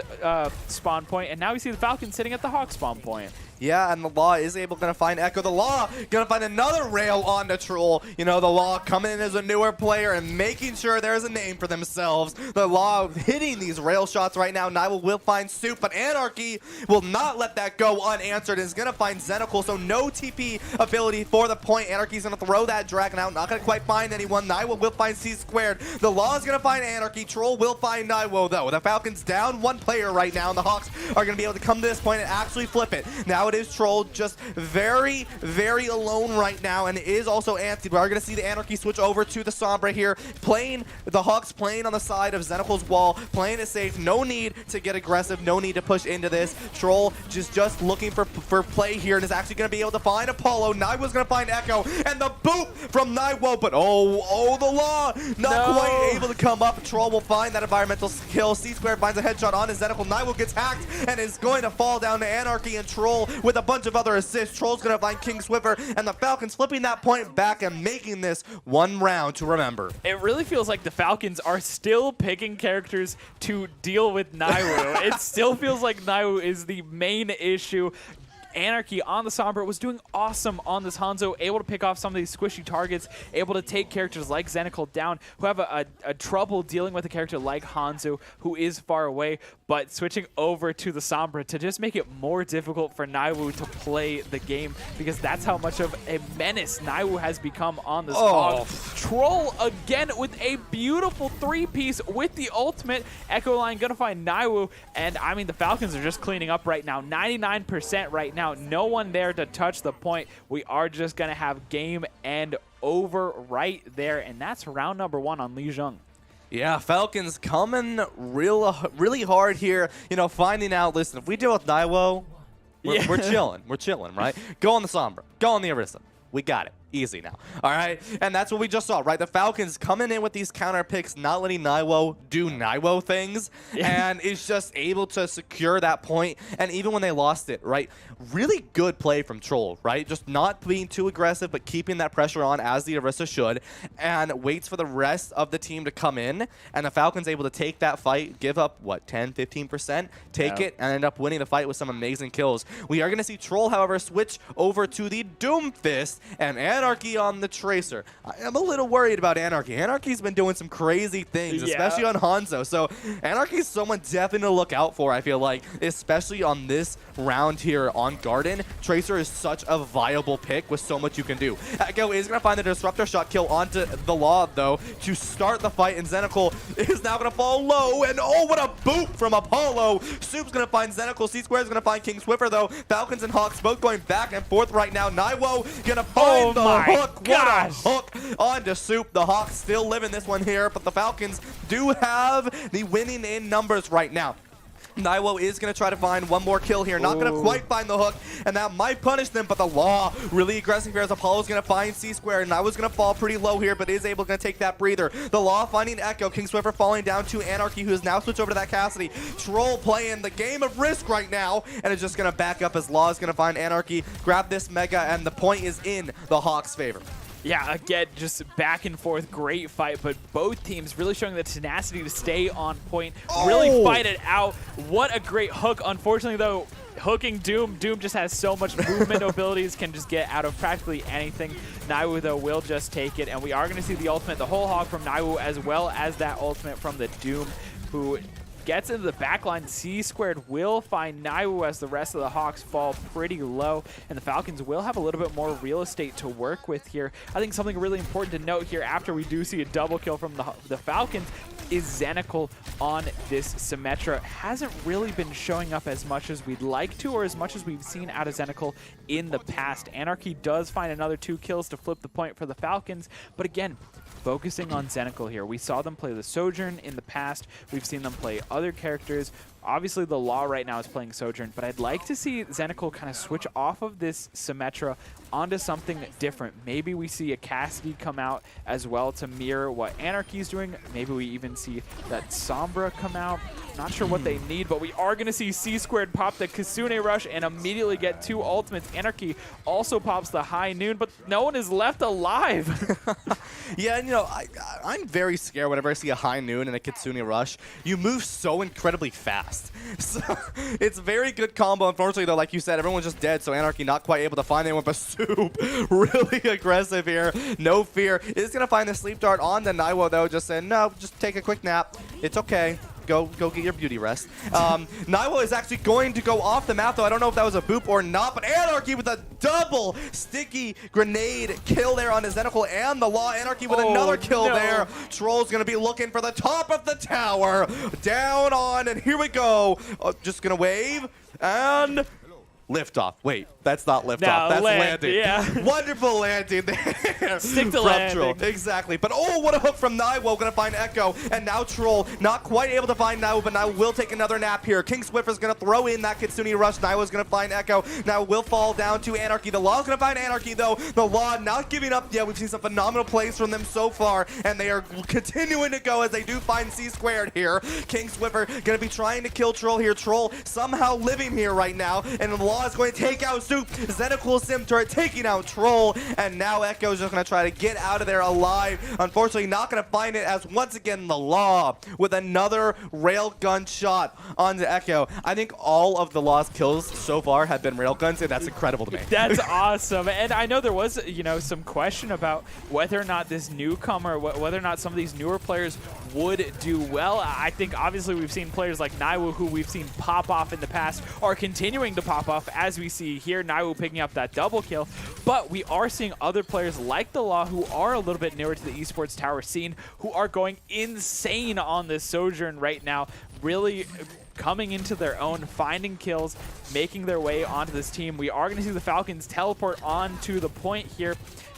spawn point, and now we see the Falcons sitting at the Hawks spawn point. Yeah, and the Law is able to find Echo. The Law going to find another rail on the Troll. You know, the Law coming in as a newer player and making sure there's a name for themselves. The Law hitting these rail shots right now. Naiwo will find Soup, but Anarchy will not let that go unanswered. Is going to find Zenical, so no TP ability for the point. Anarchy's going to throw that Dragon out. Not going to quite find anyone. Naiwo will find C-Squared. The Law is going to find Anarchy. Troll will find Naiwo, though. The Falcons down 1 player right now, and the Hawks are going to be able to come to this point and actually flip it. Now it is Troll just very, very alone right now, and it is also anti. We are going to see the Anarchy switch over to the Sombra here, playing the Hawks, playing on the side of Zenical's wall, playing it safe. No need to get aggressive, no need to push into this. Troll just looking for play here, and is actually going to be able to find Apollo. Naiwo's going to find Echo, and the boot from Naiwo, but the Law not quite able to come up. Troll will find that environmental kill. C-Squared finds a headshot on his Zenical. Naiwo gets hacked and is going to fall down to Anarchy and Troll with a bunch of other assists. Troll's going to find King Swiffer, and the Falcons flipping that point back and making this one round to remember. It really feels like the Falcons are still picking characters to deal with Naiwo. It still feels like Naiwo is the main issue. Anarchy on the Sombra was doing awesome on this Hanzo, able to pick off some of these squishy targets, able to take characters like Zenical down, who have a trouble dealing with a character like Hanzo, who is far away, but switching over to the Sombra to just make it more difficult for Naiwo to play the game, because that's how much of a menace Naiwo has become on this Hog. Troll again with a beautiful 3-piece with the ultimate. Echo Line gonna find Naiwo, and I mean the Falcons are just cleaning up right now. 99% right now. No one there to touch the point. We are just going to have game end over right there, and that's round number 1 on Lijiang. Yeah, Falcons coming really hard here. You know, finding out, listen, if we deal with Naiwo, we're chilling. We're chilling, right? Go on the Sombra. Go on the Orisa. We got it. Easy now. All right? And that's what we just saw, right? The Falcons coming in with these counter picks, not letting Naiwo do Naiwo things, and is just able to secure that point. And even when they lost it, right? Really good play from Troll, right? Just not being too aggressive, but keeping that pressure on as the Orisa should, and waits for the rest of the team to come in. And the Falcons able to take that fight, give up, what, 10, 15%? Take it, and end up winning the fight with some amazing kills. We are going to see Troll, however, switch over to the Doomfist, and Anarchy on the Tracer. I'm a little worried about Anarchy. Anarchy's been doing some crazy things, especially on Hanzo. So Anarchy's someone definitely to look out for, I feel like, especially on this round here on Garden. Tracer is such a viable pick with so much you can do. Echo is going to find the Disruptor shot kill onto the Law, though, to start the fight, and Zenical is now going to fall low, and oh, what a boot from Apollo. Soup's going to find Zenical. C-Square is going to find King Swiffer, though. Falcons and Hawks both going back and forth right now. Naiwo going to find the hook. Gosh. What a hook onto Soup. The Hawks still living this one here, but the Falcons do have the winning in numbers right now. Naiwo is going to try to find one more kill here. Not going to quite find the hook, and that might punish them, but the Law really aggressive here as Apollo's going to find C-Square, and Naiwo's going to fall pretty low here, but is able to take that breather. The Law finding Echo. King Swiffer falling down to Anarchy, who has now switched over to that Cassidy. Troll playing the game of Risk right now, and is just going to back up as Law is going to find Anarchy, grab this Mega, and the point is in the Hawks' favor. Yeah, again, just back and forth, great fight, but both teams really showing the tenacity to stay on point, really fight it out. What a great hook. Unfortunately, though, hooking Doom just has so much movement abilities, can just get out of practically anything. Naiwu, though, will just take it, and we are going to see the ultimate, the whole hog from Naiwu, as well as that ultimate from the Doom, who gets into the backline. C-Squared will find Naiwu as the rest of the Hawks fall pretty low, and the Falcons will have a little bit more real estate to work with here. I think something really important to note here after we do see a double kill from the Falcons is Zenical on this Symmetra. Hasn't really been showing up as much as we'd like to, or as much as we've seen out of Zenical in the past. Anarchy does find another 2 kills to flip the point for the Falcons, but again, focusing on Zenical here. We saw them play the Sojourn in the past. We've seen them play other characters. Obviously, the Law right now is playing Sojourn, but I'd like to see Zenical kind of switch off of this Symmetra onto something different. Maybe we see a Cassidy come out as well to mirror what Anarchy's doing. Maybe we even see that Sombra come out. Not sure what they need, but we are going to see C-Squared pop the Kasune Rush and immediately get 2 ultimates. Anarchy also pops the High Noon, but no one is left alive. Yeah, and you know, I'm very scared whenever I see a High Noon and a Kitsune Rush. You move so incredibly fast. So it's a very good combo. Unfortunately, though, like you said, everyone's just dead, so Anarchy not quite able to find anyone, but Soup really aggressive here. No fear. Is going to find the Sleep Dart on the Naiwo, though, just saying, no, just take a quick nap. It's okay. Go get your beauty rest. Naiwo is actually going to go off the map, though. I don't know if that was a boop or not, but Anarchy with a double sticky grenade kill there on his Zenical, and the Law. Anarchy with another kill there. Troll's going to be looking for the top of the tower. Down on, and here we go. Just going to wave, and liftoff. Wait, that's not liftoff. No, that's landing. Yeah. Wonderful landing there. Stick to from landing. Troll. Exactly. But oh, what a hook from Naiwo. Gonna find Echo. And now Troll not quite able to find Naiwo, but Naiwo will take another nap here. King Swiffer's gonna throw in that Kitsune Rush. Naiwo's gonna find Echo. Now will fall down to Anarchy. The Law's gonna find Anarchy, though. The Law not giving up yet. We've seen some phenomenal plays from them so far, and they are continuing to go as they do find C-Squared here. King Swiffer gonna be trying to kill Troll here. Troll somehow living here right now, and the Law is going to take out Soup. Zenical Sim Turret taking out Troll, and now Echo's just going to try to get out of there alive. Unfortunately, not going to find it, as once again the Law with another railgun shot onto Echo. I think all of the Law's kills so far have been railguns, and that's incredible to me. That's awesome. And I know there was, you know, some question about whether or not this newcomer, whether or not some of these newer players would do well. I think obviously we've seen players like Naiwu, who we've seen pop off in the past, are continuing to pop off, as we see here. Naiwu picking up that double kill, but we are seeing other players like the Law, who are a little bit newer to the esports tower scene, who are going insane on this Sojourn right now, really coming into their own, finding kills, making their way onto this team. We are going to see the Falcons teleport onto the point here,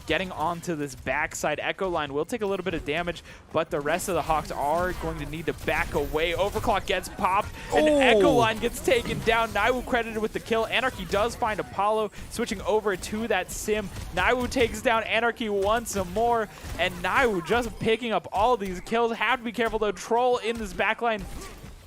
getting onto this backside. Echo line will take a little bit of damage, but the rest of the Hawks are going to need to back away. Overclock gets popped, and Echo line gets taken down. Naiwu credited with the kill. Anarchy does find Apollo, switching over to that Sim. Naiwu takes down Anarchy once more, and Naiwu just picking up all of these kills. Have to be careful, though. Troll in this backline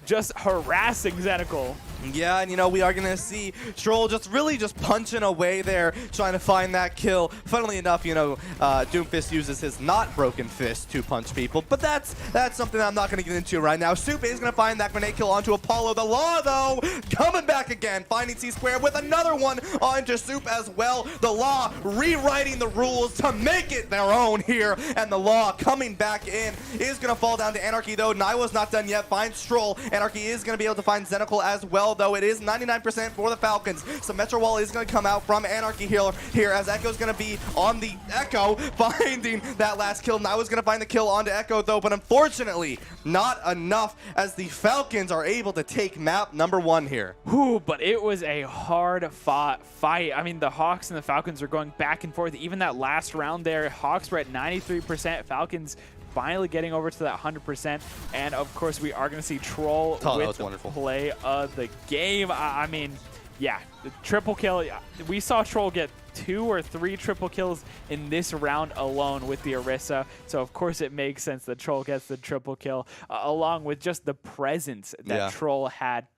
just harassing Zenical. Yeah, and we are going to see Troll just really just punching away there, trying to find that kill. Funnily enough, Doomfist uses his not broken fist to punch people, but that's something I'm not going to get into right now. Soup is going to find that grenade kill onto Apollo. The Law, though, coming back again, finding C-Square with another one onto Soup as well. The Law rewriting the rules to make it their own here, and the Law coming back in is going to fall down to Anarchy, though. Naiwa's not done yet, finds Troll. Anarchy is going to be able to find Zenical as well, though it is 99% for the Falcons. So Metro Wall is going to come out from Anarchy here as Echo's going to be on the Echo, finding that last kill. Naiwa's going to find the kill onto Echo, though, but unfortunately not enough as the Falcons are able to take map number 1 here. Whew, but it was a hard fought fight. I mean, the Hawks and the Falcons are going back and forth. Even that last round there, Hawks were at 93%, Falcons finally getting over to that 100%, and of course we are going to see Troll with the play of the game. I mean, yeah, the triple kill. We saw Troll get 2 or 3 triple kills in this round alone with the Orisa, so of course it makes sense that Troll gets the triple kill, along with just the presence that Troll had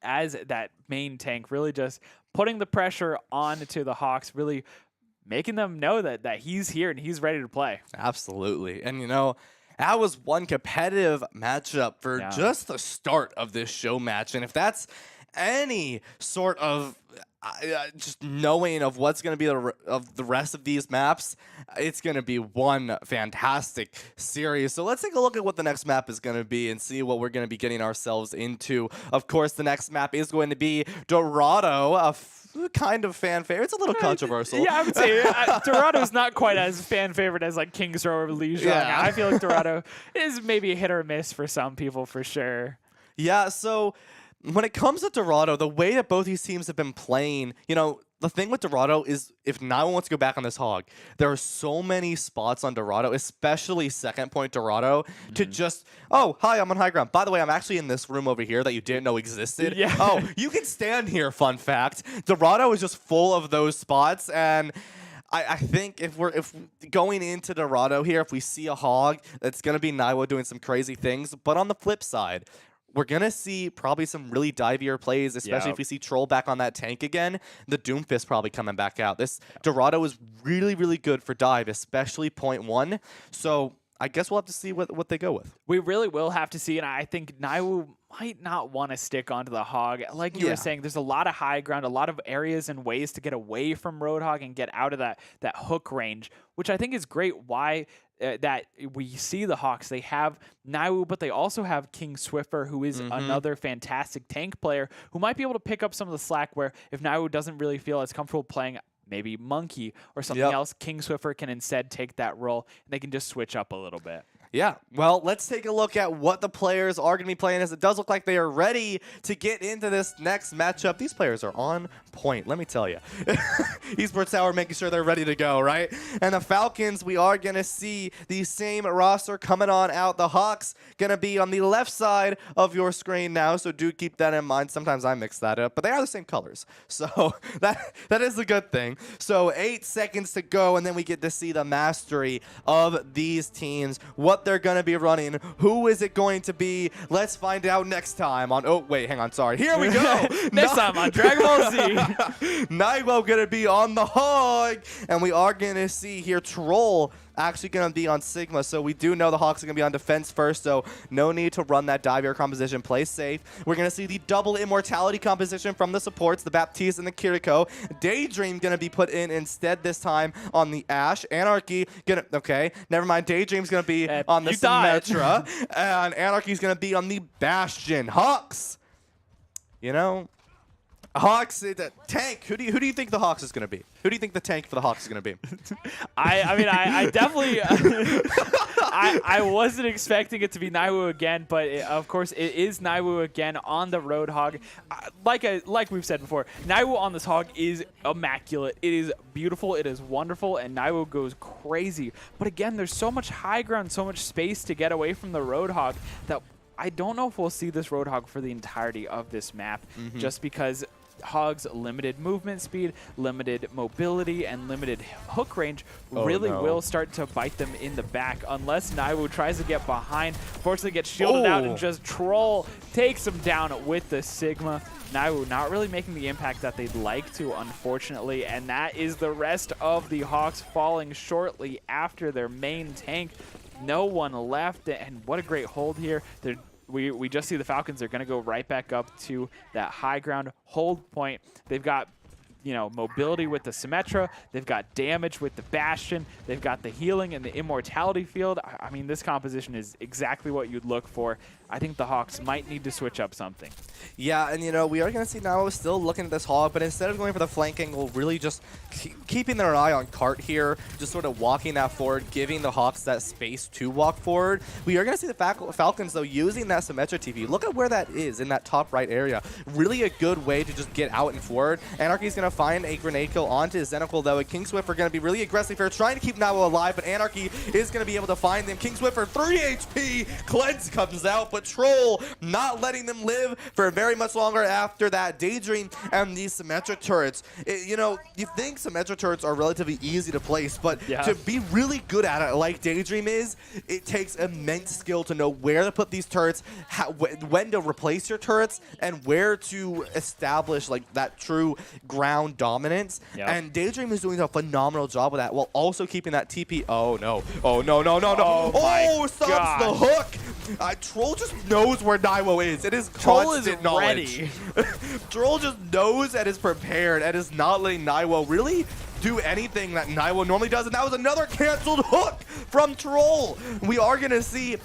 as that main tank, really just putting the pressure onto the Hawks, really making them know that he's here and he's ready to play. Absolutely. And, that was one competitive matchup for just the start of this show match. And if that's any sort of just knowing of what's going to be of the rest of these maps, it's going to be one fantastic series. So let's take a look at what the next map is going to be and see what we're going to be getting ourselves into. Of course, the next map is going to be Dorado, a kind of fan favorite. It's a little controversial. Yeah, I would say Dorado's not quite as fan favorite as like King's Row or Leisure. Yeah. I feel like Dorado is maybe a hit or miss for some people for sure. Yeah, so when it comes to Dorado, the way that both these teams have been playing, the thing with Dorado is if Naiwa wants to go back on this hog, there are so many spots on Dorado, especially second point Dorado, to just, oh, hi, I'm on high ground. By the way, I'm actually in this room over here that you didn't know existed. Yeah. Oh, you can stand here, fun fact. Dorado is just full of those spots, and I think if going into Dorado here, if we see a hog, it's going to be Naiwa doing some crazy things. But on the flip side, we're going to see probably some really divier plays, especially if we see Troll back on that tank again. The Doomfist probably coming back out. This Dorado is really, really good for dive, especially point 1. So I guess we'll have to see what they go with. We really will have to see, and I think Naiwu might not want to stick onto the hog. Like you were saying, there's a lot of high ground, a lot of areas and ways to get away from Roadhog and get out of that hook range, which I think is great. Why that we see the Hawks, they have Naiwu, but they also have King Swiffer, who is another fantastic tank player who might be able to pick up some of the slack where if Naiwu doesn't really feel as comfortable playing maybe Monkey or something else, King Swiffer can instead take that role and they can just switch up a little bit. Yeah, well, let's take a look at what the players are going to be playing, as it does look like they are ready to get into this next matchup. These players are on point, let me tell you. Esports Tower making sure they're ready to go, right? And the Falcons, we are going to see the same roster coming on out. The Hawks going to be on the left side of your screen now, so do keep that in mind. Sometimes I mix that up, but they are the same colors, so that is a good thing. So 8 seconds to go, and then we get to see the mastery of these teams, what they're going to be running. Who is it going to be? Let's find out next time on... Oh, wait, hang on. Sorry. Here we go. Next time on Dragon Ball Z. Naiwa going to be on the hog. And we are going to see here Troll actually going to be on Sigma. So we do know the Hawks are going to be on defense first. So no need to run that dive air composition. Play safe. We're going to see the double immortality composition from the supports, the Baptiste and the Kiriko. Daydream going to be put in instead this time on the Ashe. Anarchy going to... Okay, never mind. Daydream's going to be on the Symmetra. And Anarchy's going to be on the Bastion. Hawks! Hawks, the tank. Who do you think the Hawks is going to be? Who do you think the tank for the Hawks is going to be? I definitely I wasn't expecting it to be Naiwu again, but of course it is Naiwu again on the Roadhog. Like we've said before, Naiwu on this hog is immaculate. It is beautiful. It is wonderful, and Naiwu goes crazy. But again, there's so much high ground, so much space to get away from the Roadhog that I don't know if we'll see this Roadhog for the entirety of this map, just because Hog's limited movement speed, limited mobility, and limited hook range really will start to bite them in the back unless Naiwu tries to get behind. Fortunately gets shielded out, and just Troll takes him down with the Sigma. Naiwu not really making the impact that they'd like to, unfortunately, and that is the rest of the Hawks falling shortly after their main tank. No one left, and what a great hold here. We just see the Falcons are going to go right back up to that high ground hold point. They've got, you know, mobility with the Symmetra. They've got damage with the Bastion. They've got the healing and the Immortality field. I mean, this composition is exactly what you'd look for. I think the Hawks might need to switch up something. Yeah, and you know, we are going to see now still looking at this Hog, but instead of going for the flank angle, really just keeping their eye on Cart here, just sort of walking that forward, giving the Hawks that space to walk forward. We are going to see the Falcons, though, using that Symmetra TV. Look at where that is in that top right area. Really a good way to just get out and forward. Anarchy's going to find a grenade kill onto Zenical, though, and King Swift are going to be really aggressive here, trying to keep Naiwu alive, but Anarchy is going to be able to find them. King Swift for 3 HP, Cleanse comes out, but Troll not letting them live for very much longer after that. Daydream and these Symmetra turrets. You know, you think Symmetra turrets are relatively easy to place, but to be really good at it like Daydream is, it takes immense skill to know where to put these turrets, when to replace your turrets, and where to establish like that true ground dominance. And Daydream is doing a phenomenal job with that while also keeping that TP. Oh no. Oh no, no, no, no. Oh, stops the hook. Troll just knows where Naiwu is. It is constant knowledge. Ready. Troll just knows and is prepared and is not letting Naiwu really do anything that Naiwu normally does. And that was another canceled hook from Troll. We are going to see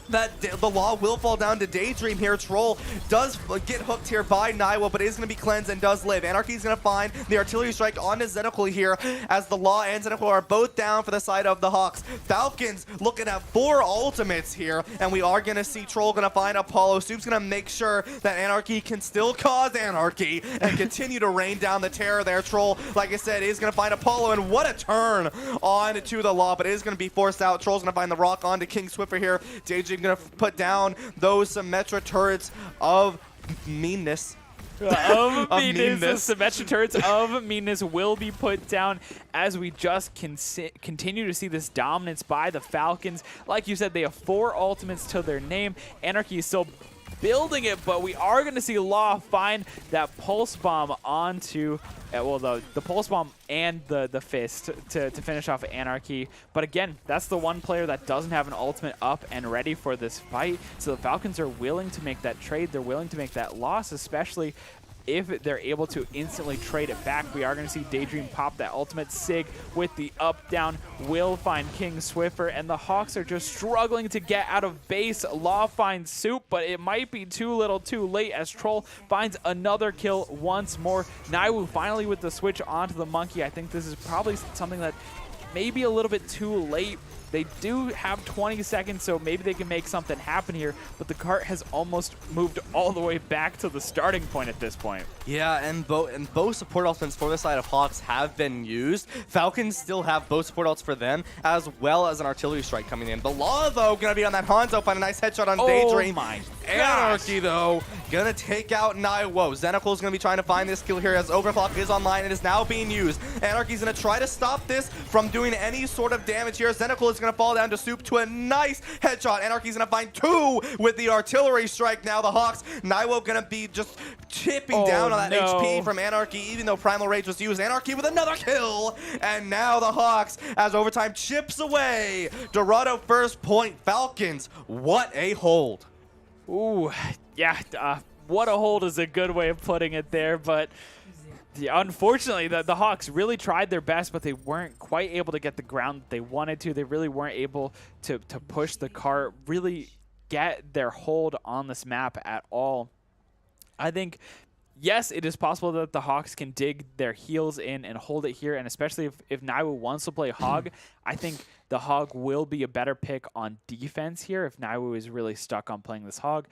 that the law will fall down to Daydream here. Troll does get hooked here by Naiwu, but is going to be cleansed and does live. Anarchy's going to find the artillery strike onto Zenical here as the law and Zenical are both down for the side of the Hawks. Falcons looking at 4 ultimates here, and we are going to see Troll going to find Apollo. Soup's going to make sure that Anarchy can still cause anarchy and continue to rain down the terror there. Troll, like I said, is going to find Apollo, and what a turn on to the law, but it is going to be forced out. Troll's going to find the rock onto King Swiffer here. Daydream going to put down those Symmetra turrets of meanness. Of meanness. The Symmetra turrets of meanness will be put down as we just continue to see this dominance by the Falcons. Like you said, they have 4 ultimates to their name. Anarchy is still building it, but we are going to see Law find that Pulse Bomb onto, well, the Pulse Bomb and the Fist to finish off Anarchy. But again, that's the one player that doesn't have an ultimate up and ready for this fight. So the Falcons are willing to make that trade. They're willing to make that loss, especially if they're able to instantly trade it back. We are going to see Daydream pop that ultimate. Sig with the up-down will find King Swiffer, and the Hawks are just struggling to get out of base. Law finds Soup, but it might be too little too late as Troll finds another kill once more. Naiwu finally with the switch onto the Monkey. I think this is probably something that may be a little bit too late. They do have 20 seconds, so maybe they can make something happen here, but the cart has almost moved all the way back to the starting point at this point. Yeah, and both support ultimates for the side of Hawks have been used. Falcons still have both support ults for them, as well as an artillery strike coming in. The Law, though, going to be on that Hanzo, find a nice headshot on Daydream. Oh my Anarchy, though, going to take out Naiwu. Zenical's going to be trying to find this kill here as Overclock is online and is now being used. Anarchy's going to try to stop this from doing any sort of damage here. Zenical is going to fall down to Soup to a nice headshot. Anarchy's going to find 2 with the artillery strike. Now the Hawks, Naiwu going to be just chipping down on that HP from Anarchy, even though Primal Rage was used. Anarchy with another kill, and now the Hawks, as overtime chips away. Dorado first point. Falcons, what a hold. Ooh, yeah, what a hold is a good way of putting it there, but unfortunately, the Hawks really tried their best, but they weren't quite able to get the ground that they wanted to. They really weren't able to push the cart, really get their hold on this map at all. I think, yes, it is possible that the Hawks can dig their heels in and hold it here, and especially if Naiwu wants to play Hog, I think the Hog will be a better pick on defense here if Naiwu is really stuck on playing this Hog,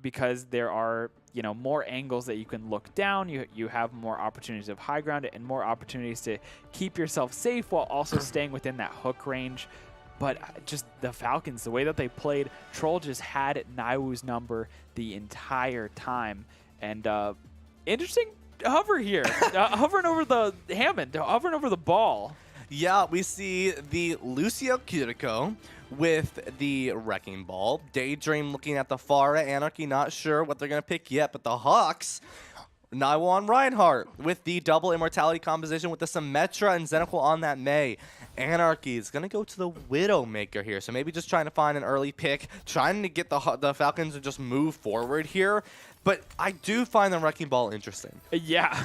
because there are, you know, more angles that you can look down, you have more opportunities of high ground and more opportunities to keep yourself safe while also staying within that hook range. But just the Falcons, the way that they played, Troll just had Naiwu's number the entire time. And interesting hover here, hovering over the Hammond, hovering over the ball. Yeah, we see the Lucio Cutico with the Wrecking Ball. Daydream looking at the Pharah. Anarchy not sure what they're going to pick yet, but the Hawks, Naiwo and Reinhardt with the double immortality composition with the Symmetra and Zenical on that Mei. Anarchy is going to go to the Widowmaker here, so maybe just trying to find an early pick, trying to get the Falcons to just move forward here. But I do find the Wrecking Ball interesting. Yeah.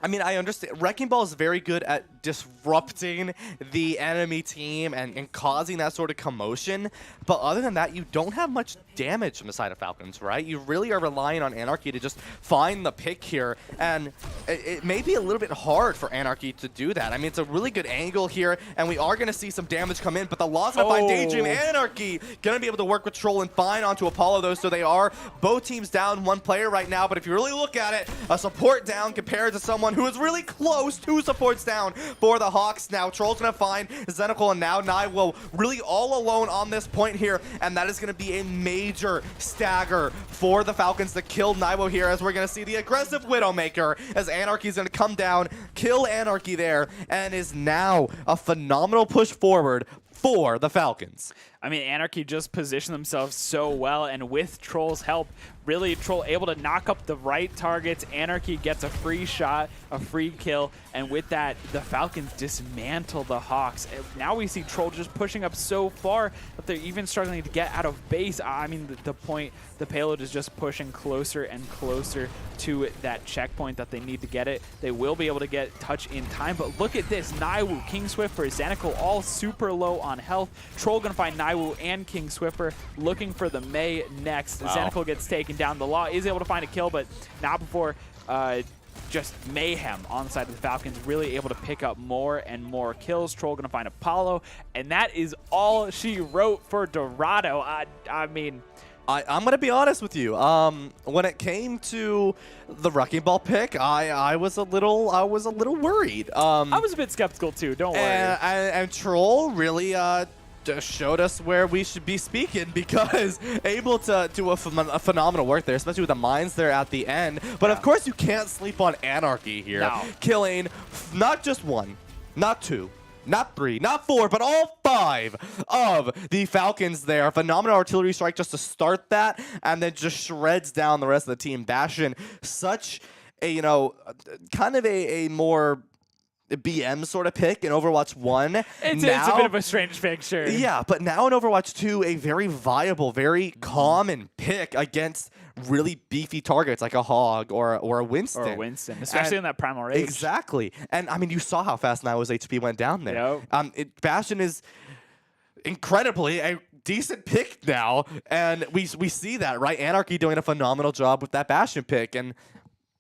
I mean, I understand. Wrecking Ball is very good at disrupting the enemy team and causing that sort of commotion. But other than that, you don't have much damage from the side of Falcons, right? You really are relying on Anarchy to just find the pick here. And it may be a little bit hard for Anarchy to do that. I mean, it's a really good angle here, and we are going to see some damage come in. But the loss of by Daydream, Anarchy going to be able to work with Troll and find onto Apollo, though. So they are both teams down one player right now. But if you really look at it, a support down compared to someone who is really close, 2 supports down for the Hawks. Now Troll's gonna find Zenical, and now Naiwo really all alone on this point here, and that is gonna be a major stagger for the Falcons to kill Naiwo here, as we're gonna see the aggressive Widowmaker as Anarchy is gonna come down, kill Anarchy there, and is now a phenomenal push forward for the Falcons. I mean, Anarchy just positioned themselves so well, and with Troll's help, really Troll able to knock up the right targets. Anarchy gets a free shot, a free kill, and with that, the Falcons dismantle the Hawks. And now we see Troll just pushing up so far that they're even struggling to get out of base. I mean, the payload is just pushing closer and closer to that checkpoint that they need to get it. They will be able to get touch in time, but look at this. Naiwu, King Swiffer, Zenical all super low on health. Troll gonna find Naiwu and King Swiffer looking for the Mei next. Wow. Zenical gets taken down. The Law is able to find a kill, but not before just mayhem on the side of the Falcons, really able to pick up more and more kills. Troll gonna find Apollo, and that is all she wrote for Dorado. I mean, I'm gonna be honest with you. When it came to the Wrecking Ball pick, I was a little worried. I was a bit skeptical too. Don't worry. And Troll really just showed us where we should be speaking, because able to do a phenomenal work there, especially with the mines there at the end. But of course, you can't sleep on Anarchy here, No. killing not just 1, not 2, not 3, not 4, but all 5 of the Falcons there. Phenomenal artillery strike just to start that, and then just shreds down the rest of the team. Bastion, such a, kind of a more BM sort of pick in Overwatch 1. It's a bit of a strange picture. Yeah, but now in Overwatch 2, a very viable, very common pick against really beefy targets like a Hog or a Winston. Or a Winston, especially in that Primal Rage. Exactly. And I mean, you saw how fast Naiwo's HP went down there. Yep. Bastion is incredibly a decent pick now, and we see that, right? Anarchy doing a phenomenal job with that Bastion pick, and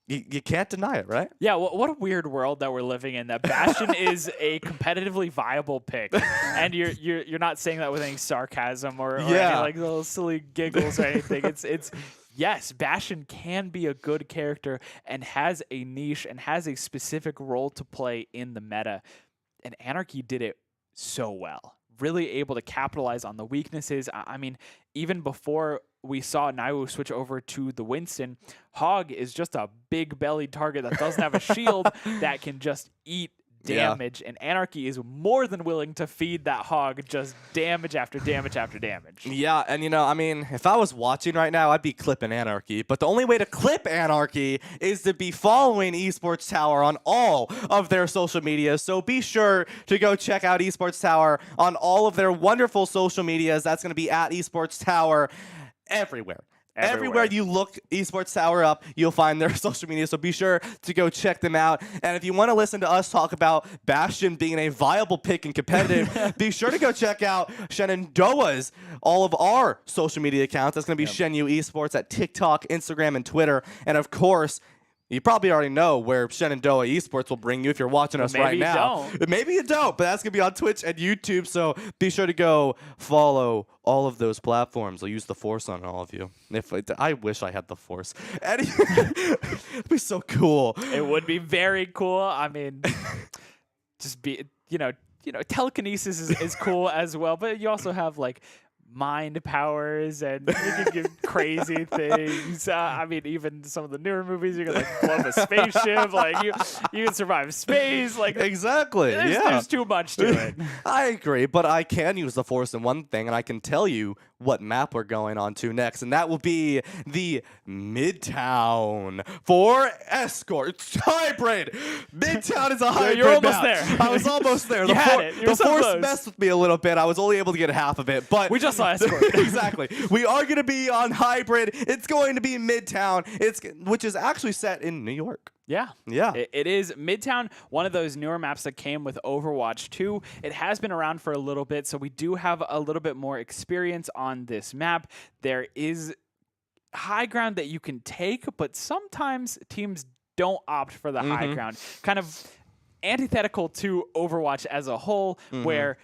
you can't deny it, right? Yeah, what a weird world that we're living in. That Bastion is a competitively viable pick, and you're not saying that with any sarcasm or any like little silly giggles or anything. It's yes, Bastion can be a good character and has a niche and has a specific role to play in the meta, and Anarchy did it so well. Really able to capitalize on the weaknesses. I mean, even before we saw Naiwu switch over to the Winston, Hog is just a big-bellied target that doesn't have a shield that can just eat damage, and Anarchy is more than willing to feed that Hog just damage after damage after damage. Yeah, and I mean, if I was watching right now, I'd be clipping Anarchy, but the only way to clip Anarchy is to be following Esports Tower on all of their social media, so be sure to go check out Esports Tower on all of their wonderful social medias. That's going to be at Esports Tower everywhere. Everywhere you look Esports Tower up, you'll find their social media, so be sure to go check them out. And if you want to listen to us talk about Bastion being a viable pick and competitive, be sure to go check out Shenandoah's, all of our social media accounts. That's going to be Shenyu Esports at TikTok, Instagram, and Twitter. And of course, you probably already know where Shenandoah Esports will bring you if you're watching us right now. Maybe you don't, but that's going to be on Twitch and YouTube, so be sure to go follow all of those platforms. I'll use the Force on all of you. I wish I had the Force. It'd be so cool. It would be very cool. I mean, just be, telekinesis is cool as well, but you also have, like, mind powers and you can do crazy things. I mean, even some of the newer movies, you can like blow up a spaceship. Like you can survive space. Like exactly. There's too much to it. I agree, but I can use the Force in one thing, and I can tell you what map we're going on to next, and that will be the Midtown for Escorts Hybrid. Midtown is a hybrid You're almost map. there. I was almost there. You had it. You were The so Force close. messed with me a little bit. I was only able to get half of it, but We just saw Escort. exactly. We are going to be on hybrid. It's going to be Midtown, which is actually set in New York. Yeah. Yeah. It is Midtown, one of those newer maps that came with Overwatch 2. It has been around for a little bit, so we do have a little bit more experience on this map. There is high ground that you can take, but sometimes teams don't opt for the high ground. Kind of antithetical to Overwatch as a whole, where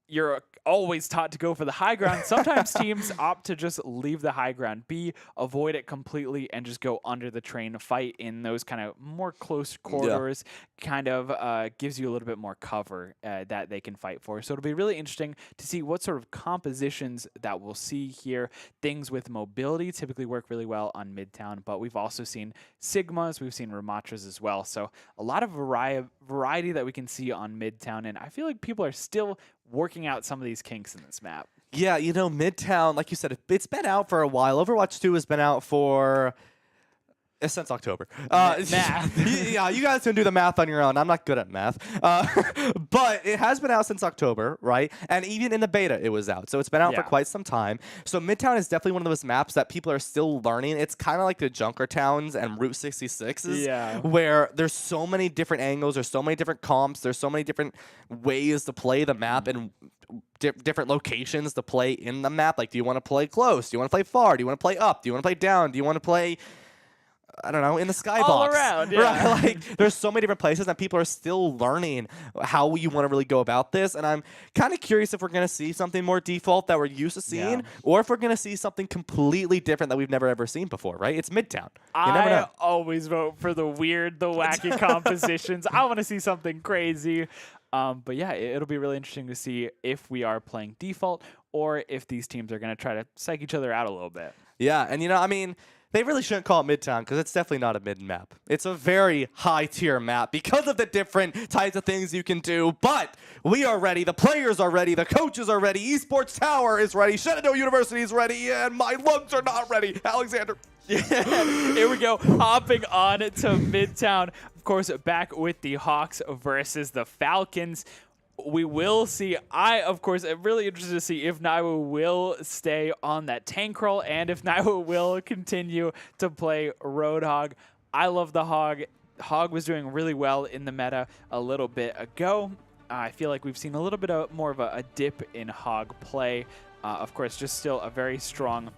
you're always taught to go for the high ground. Sometimes teams opt to just leave the high ground be, avoid it completely, and just go under the train, fight in those kind of more close corridors, kind of gives you a little bit more cover that they can fight for. So it'll be really interesting to see what sort of compositions that we'll see here. Things with mobility typically work really well on Midtown, but we've also seen Sigmas, we've seen Ramatras as well. So a lot of variety that we can see on Midtown, and I feel like people are still working out some of these kinks in this map. Yeah, you know, Midtown, like you said, it's been out for a while. Overwatch 2 has been out for since October. Math. Yeah, you guys can do the math on your own. I'm not good at math. But it has been out since October, right? And even in the beta, it was out. So it's been out for quite some time. So Midtown is definitely one of those maps that people are still learning. It's kind of like the Junker Towns and Route 66s, where there's so many different angles, there's so many different comps, there's so many different ways to play the map and different locations to play in the map. Like, do you want to play close? Do you want to play far? Do you want to play up? Do you want to play down? Do you want to play, I don't know, in the skybox? All around, yeah. Right? Like, there's so many different places, and people are still learning how you want to really go about this. And I'm kind of curious if we're going to see something more default that we're used to seeing, or if we're going to see something completely different that we've never ever seen before, right? It's Midtown. You never know. I always vote for the weird, the wacky compositions. I want to see something crazy. But yeah, it'll be really interesting to see if we are playing default or if these teams are going to try to psych each other out a little bit. Yeah, and you know, I mean, they really shouldn't call it Midtown because it's definitely not a mid map. It's a very high tier map because of the different types of things you can do. But we are ready. The players are ready. The coaches are ready. Esports Tower is ready. Shenandoah University is ready. And my lungs are not ready. Alexander. Here we go, hopping on to Midtown. Of course, back with the Hawks versus the Falcons. We will see. Of course, am really interested to see if Naiwu will stay on that tank role and if Naiwu will continue to play Roadhog. I love the Hog. Hog was doing really well in the meta a little bit ago. I feel like we've seen a little bit more of a dip in Hog play. Of course, just still a very strong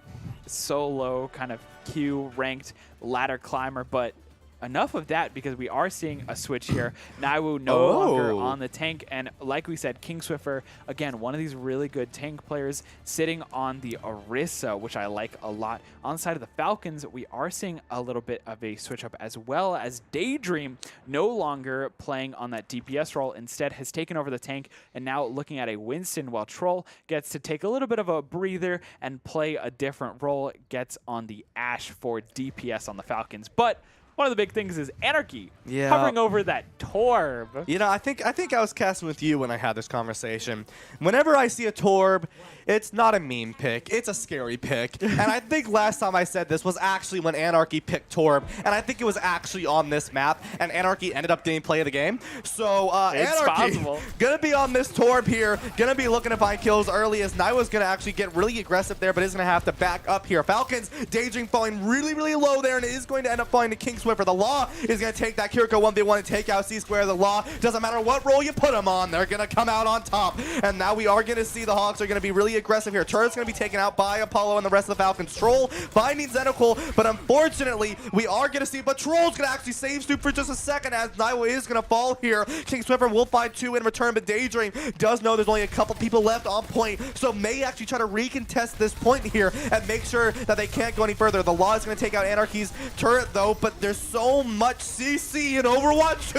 solo kind of Q ranked ladder climber, but enough of that because we are seeing a switch here. Naiwu no longer on the tank, and like we said, King Swiffer, again, one of these really good tank players sitting on the Orisa, which I like a lot. On the side of the Falcons, we are seeing a little bit of a switch up as well as Daydream no longer playing on that DPS role, instead has taken over the tank and now looking at a Winston, while Troll gets to take a little bit of a breather and play a different role, gets on the Ashe for DPS on the Falcons. But one of the big things is Anarchy hovering over that Torb. You know, I think I was casting with you when I had this conversation. Whenever I see a Torb, it's not a meme pick. It's a scary pick. And I think last time I said this was actually when Anarchy picked Torb, and I think it was actually on this map, and Anarchy ended up getting play of the game. So Anarchy gonna be on this Torb here, gonna be looking to find kills early, as Naiwa's gonna actually get really aggressive there, but is gonna have to back up here. Falcons, Daydream falling really, really low there, and it is going to end up falling to King Swiffer. The Law is going to take that Kiriko 1v1 and take out C-Square. The Law, doesn't matter what role you put them on, they're going to come out on top. And now we are going to see the Hawks are going to be really aggressive here. Turret's going to be taken out by Apollo and the rest of the Falcons. Troll finding Xenocool, but unfortunately, we are going to see, but Troll's going to actually save Stoop for just a second as Naiwa is going to fall here. King Swiffer will find 2 in return, but Daydream does know there's only a couple people left on point, so may actually try to recontest this point here and make sure that they can't go any further. The Law is going to take out Anarchy's turret though, but there's so much CC in Overwatch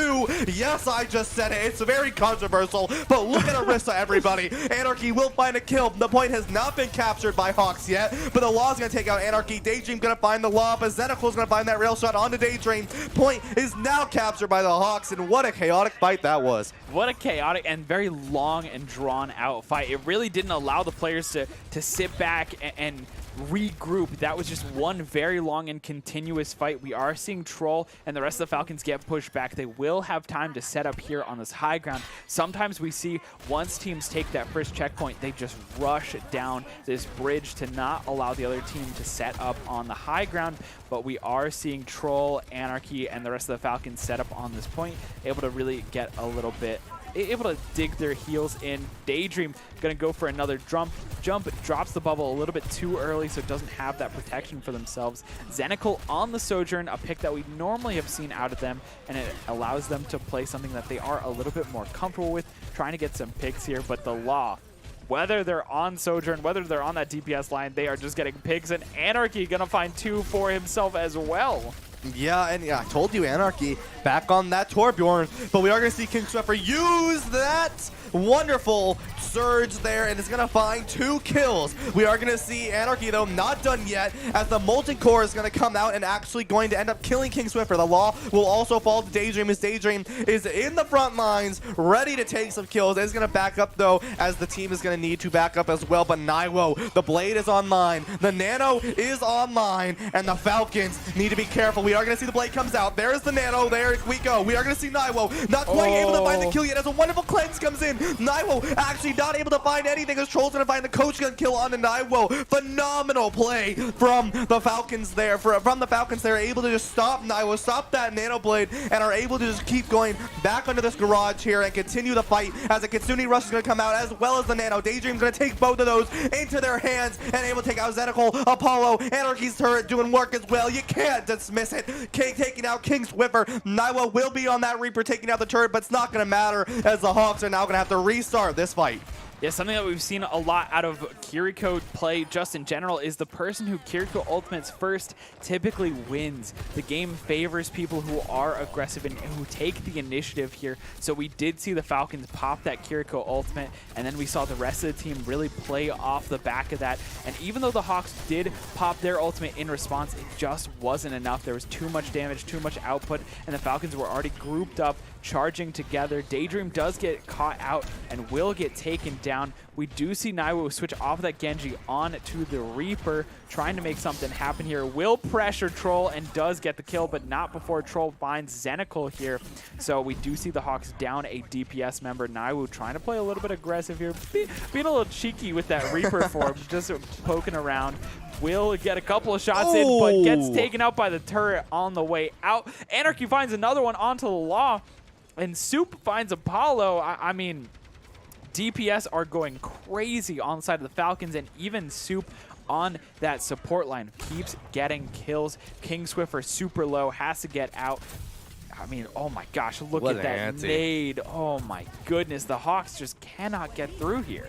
2. Yes, I just said it. It's very controversial, but look at Orisa, everybody. Anarchy will find a kill. The point has not been captured by Hawks yet, but the Law's going to take out Anarchy. Daydream going to find the Law, but Zenical's going to find that rail shot onto Daydream. Point is now captured by the Hawks, and what a chaotic fight that was. What a chaotic and very long and drawn out fight. It really didn't allow the players to sit back and regroup. That was just one very long and continuous fight. We are seeing Troll and the rest of the Falcons get pushed back. They will have time to set up here on this high ground. Sometimes we see once teams take that first checkpoint, they just rush down this bridge to not allow the other team to set up on the high ground. But we are seeing Troll, Anarchy, and the rest of the Falcons set up on this point, able to really get a little bit able to dig their heels in. Daydream gonna go for another jump, drops the bubble a little bit too early, so it doesn't have that protection for themselves. Zenical on the Sojourn, a pick that we normally have seen out of them, and it allows them to play something that they are a little bit more comfortable with, trying to get some picks here. But the Law, whether they're on Sojourn, whether they're on that DPS line, they are just getting picks, and Anarchy gonna find 2 for himself as well. Yeah, and yeah, I told you, Anarchy back on that Torbjorn, but we are going to see King Swiffer use that wonderful surge there, and it's going to find 2 kills. We are going to see Anarchy, though, not done yet, as the Molten Core is going to come out and actually going to end up killing King Swiffer. The Law will also fall to Daydream, as Daydream is in the front lines, ready to take some kills. It's going to back up, though, as the team is going to need to back up as well, but Naiwo, the Blade is online, the Nano is online, and the Falcons need to be careful. We are going to see the Blade comes out. There's the Nano. There we go. We are going to see Naiwo not quite able to find the kill yet as a wonderful cleanse comes in. Naiwo actually not able to find anything as Troll's going to find the coach gun kill on the Naiwo. Phenomenal play from the Falcons there. From the Falcons, they're able to just stop Naiwo, stop that Nano Blade, and are able to just keep going back under this garage here and continue the fight as a Kitsune Rush is going to come out as well as the Nano. Daydream's going to take both of those into their hands and able to take out Zenical, Apollo, Anarchy's turret doing work as well. You can't dismiss it. Taking out King Swiffer. Naiwa will be on that Reaper taking out the turret, but it's not going to matter as the Hawks are now going to have to restart this fight. Yeah, something that we've seen a lot out of Kiriko play just in general is the person who Kiriko ultimates first typically wins. The game favors people who are aggressive and who take the initiative here. So we did see the Falcons pop that Kiriko ultimate, and then we saw the rest of the team really play off the back of that. And even though the Hawks did pop their ultimate in response, it just wasn't enough. There was too much damage, too much output, and the Falcons were already grouped up, charging together. Daydream does get caught out and will get taken down. We do see Naiwo switch off of that Genji on to the Reaper, trying to make something happen here. Will pressure Troll and does get the kill, but not before Troll finds Zenical here. So we do see the Hawks down a DPS member. Naiwo trying to play a little bit aggressive here, being a little cheeky with that Reaper form, just poking around. Will get a couple of shots in, but gets taken out by the turret on the way out. Anarchy finds another one onto the Law, and Soup finds Apollo. I mean, DPS are going crazy on the side of the Falcons, and even Soup on that support line keeps getting kills. King Swiffer super low, has to get out. I mean, oh my gosh, look at that nade. Oh my goodness, the Hawks just cannot get through here.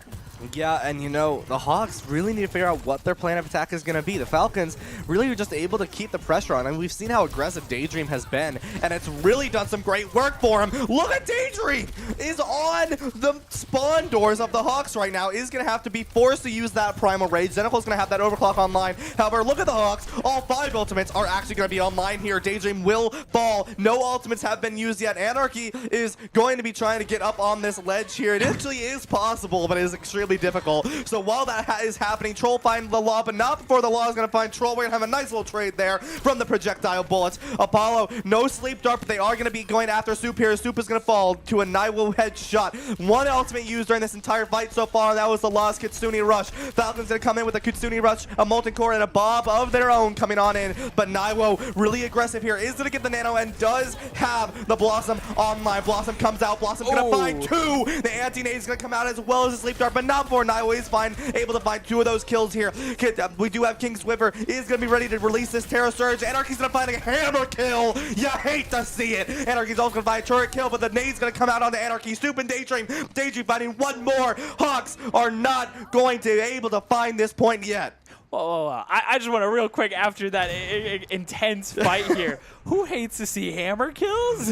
Yeah, and you know, the Hawks really need to figure out what their plan of attack is going to be. The Falcons really are just able to keep the pressure on. I mean, we've seen how aggressive Daydream has been, and it's really done some great work for him. Look at Daydream! Is on the spawn doors of the Hawks right now. Is going to have to be forced to use that Primal Rage. Zenical's going to have that overclock online. However, look at the Hawks. All 5 ultimates are actually going to be online here. Daydream will fall. No ultimates have been used yet. Anarchy is going to be trying to get up on this ledge here. It actually is possible, but it is extremely difficult. So while that is happening, Troll finds the Law, but not before the Law is going to find Troll. We're going to have a nice little trade there from the projectile bullets. Apollo, no sleep dart, but they are going to be going after Soup here. Soup is going to fall to a Naiwo headshot. 1 ultimate used during this entire fight so far, and that was the Law's Kitsune Rush. Falcons going to come in with a Kitsune Rush, a Molten Core, and a Bob of their own coming on in, but Naiwo really aggressive here. Is going to get the Nano and does have the Blossom online. Blossom comes out. Blossom's going to find 2. The anti-nade is going to come out as well as a sleep dart, but not before Naiwo is able to find 2 of those kills here. We do have King Swiffer is going to be ready to release this Terror Surge. Anarchy's going to find a hammer kill. You hate to see it. Anarchy's also going to find a turret kill, but the nade's going to come out on the Anarchy. Soup and Daydream. Daydream finding 1 more. Hawks are not going to be able to find this point yet. Whoa. I just want to real quick after that intense fight here. Who hates to see hammer kills?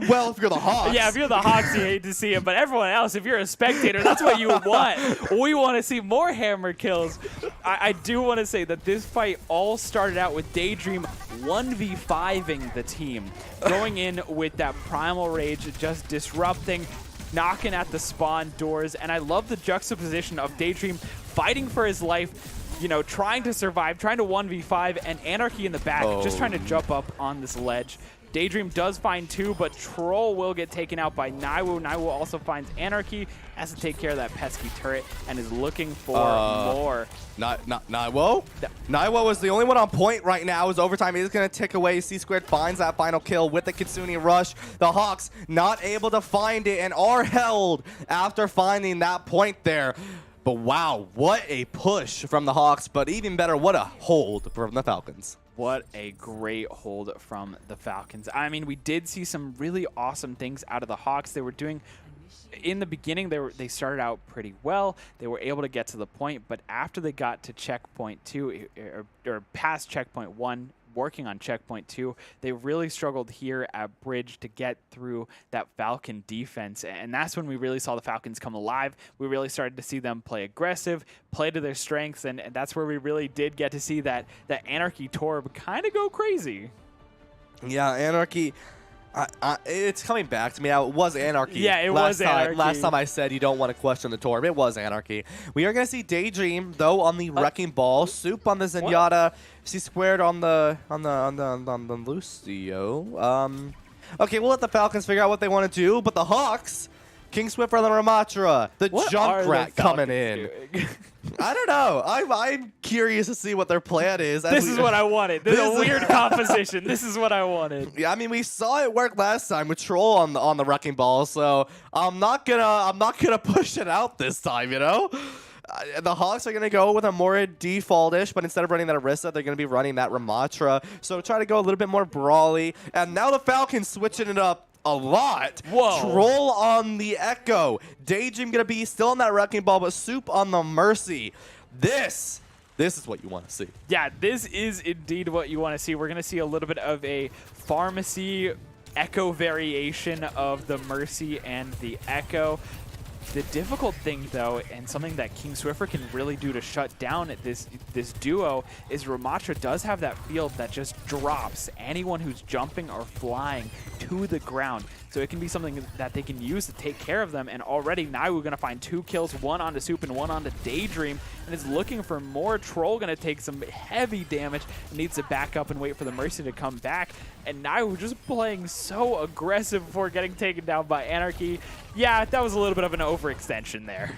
Well, if you're the Hawks. Yeah, if you're the Hawks, you hate to see it. But everyone else, if you're a spectator, that's what you want. We want to see more hammer kills. I do want to say that this fight all started out with Daydream 1v5ing the team, going in with that Primal Rage, just disrupting, knocking at the spawn doors. And I love the juxtaposition of Daydream fighting for his life, you know, trying to survive, trying to 1v5, and Anarchy in the back, just trying to jump up on this ledge. Daydream does find 2, but Troll will get taken out by Naiwu. Naiwu also finds Anarchy, has to take care of that pesky turret, and is looking for more. Naiwu? Naiwu is the only one on point right now. As overtime is going to tick away. C-Squared finds that final kill with the Kitsune Rush. The Hawks not able to find it and are held after finding that point there. But wow, what a push from the Hawks, but even better, what a hold from the Falcons. What a great hold from the Falcons. I mean, we did see some really awesome things out of the Hawks. They were doing, in the beginning, they started out pretty well. They were able to get to the point, but after they got to checkpoint 2, or past checkpoint 1, working on checkpoint 2, they really struggled here at bridge to get through that Falcon defense, and that's when we really saw the Falcons come alive. We really started to see them play aggressive, play to their strengths, and that's where we really did get to see that Anarchy Torb kind of go crazy. Yeah, Anarchy. It's coming back to me now. It was Anarchy. Yeah, it was Anarchy. Last time I said you don't want to question the Torb. It was Anarchy. We are going to see Daydream, though, on the Wrecking Ball. Soup on the Zenyatta. C-Squared on the Lucio. Okay, we'll let the Falcons figure out what they want to do, but the Hawks, King Swiffer on the Ramatra, the Junkrat coming in. I don't know. I'm curious to see what their plan is. This is what I wanted. This is a weird composition. This is what I wanted. Yeah, I mean, we saw it work last time with Troll on the Wrecking Ball, so I'm not gonna push it out this time. You know, the Hawks are gonna go with a more default-ish, but instead of running that Orisa, they're gonna be running that Ramatra. So try to go a little bit more brawly. And now the Falcons switching it up a lot. Whoa. Troll on the Echo. Daydream gonna be still on that Wrecking Ball, but Soup on the Mercy. This is what you want to see. Yeah, this is indeed what you want to see. We're gonna see a little bit of a pharmacy Echo variation of the Mercy and the Echo. The difficult thing, though, and something that King Swiffer can really do to shut down this duo, is Ramatra does have that field that just drops anyone who's jumping or flying to the ground. So it can be something that they can use to take care of them. And already Naiwu going to find 2 kills, 1 onto Soup and 1 onto Daydream, and is looking for more. Troll going to take some heavy damage, needs to back up and wait for the Mercy to come back. And Naiwu just playing so aggressive before getting taken down by Anarchy. Yeah, that was a little bit of an overextension there.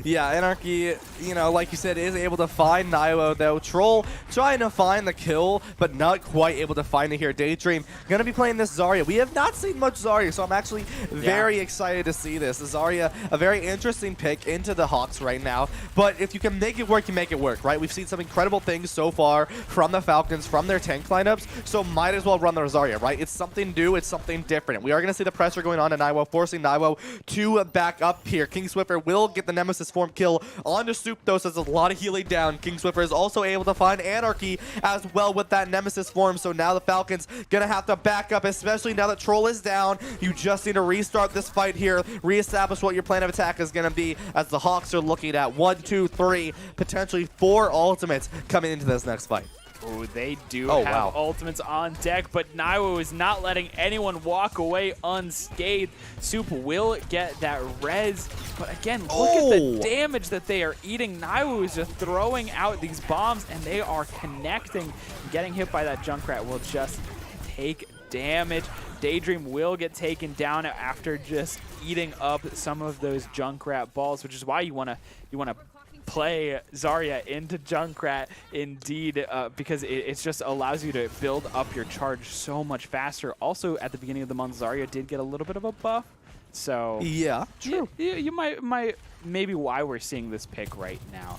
Yeah, Anarchy, you know, like you said, is able to find Naiwu, though. Troll trying to find the kill, but not quite able to find it here. Daydream going to be playing this Zarya. We have not seen much Zarya, so I'm actually very excited to see this. Zarya, a very interesting pick into the Hawks right now, but if you can make it work, you make it work, right? We've seen some incredible things so far from the Falcons, from their tank lineups, so might as well run the Zarya, right? It's something new, it's something different. We are going to see the pressure going on to Naiwu, forcing Naiwu to back up here. King Swiffer will get the Nemesis form kill onto Soup, though, so there's a lot of healing down. King Swiffer is also able to find Anarchy as well with that Nemesis form, so now the Falcons gonna have to back up, especially now that Troll is down. You just need to restart this fight here, reestablish what your plan of attack is gonna be, as the Hawks are looking at 1, 2, 3, potentially 4 ultimates coming into this next fight. Oh, they do have ultimates on deck, but Naiwu is not letting anyone walk away unscathed. Soup will get that res, but again, look at the damage that they are eating. Naiwu is just throwing out these bombs, and they are connecting. Getting hit by that Junkrat will just take damage. Daydream will get taken down after just eating up some of those Junkrat balls, which is why you wanna play Zarya into Junkrat, indeed, because it just allows you to build up your charge so much faster. Also, at the beginning of the month, Zarya did get a little bit of a buff, so yeah, true. You might maybe why we're seeing this pick right now.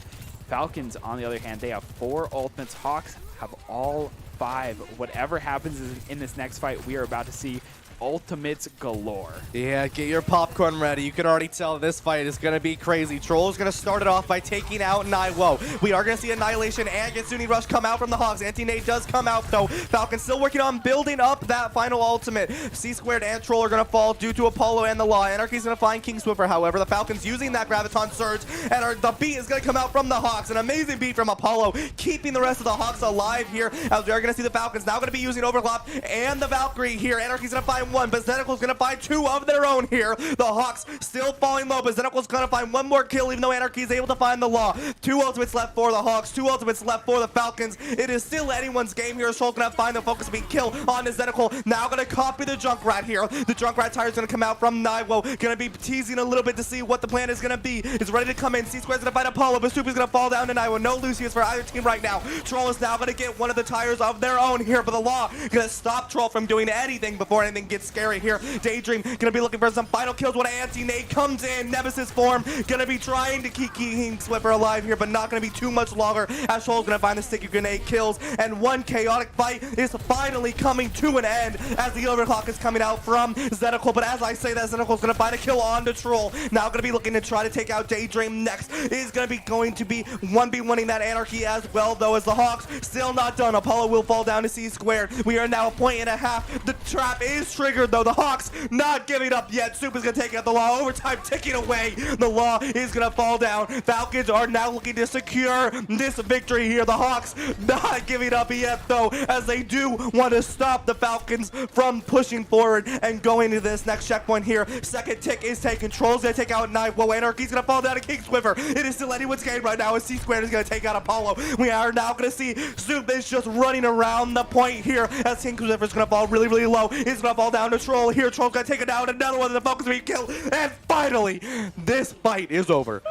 Falcons, on the other hand, they have 4 ultimates. Hawks have all 5. Whatever happens in this next fight, we are about to see ultimates galore. Yeah, get your popcorn ready. You can already tell this fight is going to be crazy. Troll is going to start it off by taking out Naiwo. We are going to see Annihilation and Getsuni Rush come out from the Hawks. Anti-Nade does come out, though. Falcon still working on building up that final ultimate. C-Squared and Troll are going to fall due to Apollo and the Law. Anarchy's going to find King Swiffer, however. The Falcon's using that Graviton Surge, and the beat is going to come out from the Hawks. An amazing beat from Apollo, keeping the rest of the Hawks alive here, as we are going to see the Falcons now going to be using Overclock and the Valkyrie here. Anarchy's going to find one, but Zenical's going to find 2 of their own here. The Hawks still falling low, but Zenical's going to find 1 more kill, even though Anarchy is able to find the Law. 2 ultimates left for the Hawks, 2 ultimates left for the Falcons. It is still anyone's game here. Troll's going to find the focus being killed on the Zenical. Now going to copy the Junkrat here. The Junkrat tire is going to come out from Naiwo. Going to be teasing a little bit to see what the plan is going to be. It's ready to come in. C-Square's going to fight Apollo, but Soup is going to fall down to Naiwo. No Lucius for either team right now. Troll is now going to get one of the tires of their own here, but the Law going to stop Troll from doing anything before anything gets scary here. Daydream going to be looking for some final kills when Anti-Nade comes in. Nemesis form going to be trying to keep King Swiffer alive here, but not going to be too much longer, as Troll's going to find the sticky grenade kills, and one chaotic fight is finally coming to an end as the overclock is coming out from Zenical. But as I say that, Zenical's going to find a kill on the Troll. Now going to be looking to try to take out Daydream next. Is going to be 1v1ing that Anarchy as well, though, as the Hawks still not done. Apollo will fall down to C-Squared. We are now a 1.5. The trap is triggered, though. The Hawks not giving up yet. Soup is going to take out the Law. Overtime ticking away. The Law is going to fall down. Falcons are now looking to secure this victory here. The Hawks not giving up yet, though, as they do want to stop the Falcons from pushing forward and going to this next checkpoint here. Second tick is taken. Troll's going to take out Naiwo. Anarchy's going to fall down to King Swiffer. It is still anyone's game right now, as C-Squared is going to take out Apollo. We are now going to see Soup is just running around the point here, as King Swiffer is going to fall really, really low. He's going to fall down to Troll here. Troll's going to take it down. Another one of the Falcons being killed. And finally, this fight is over.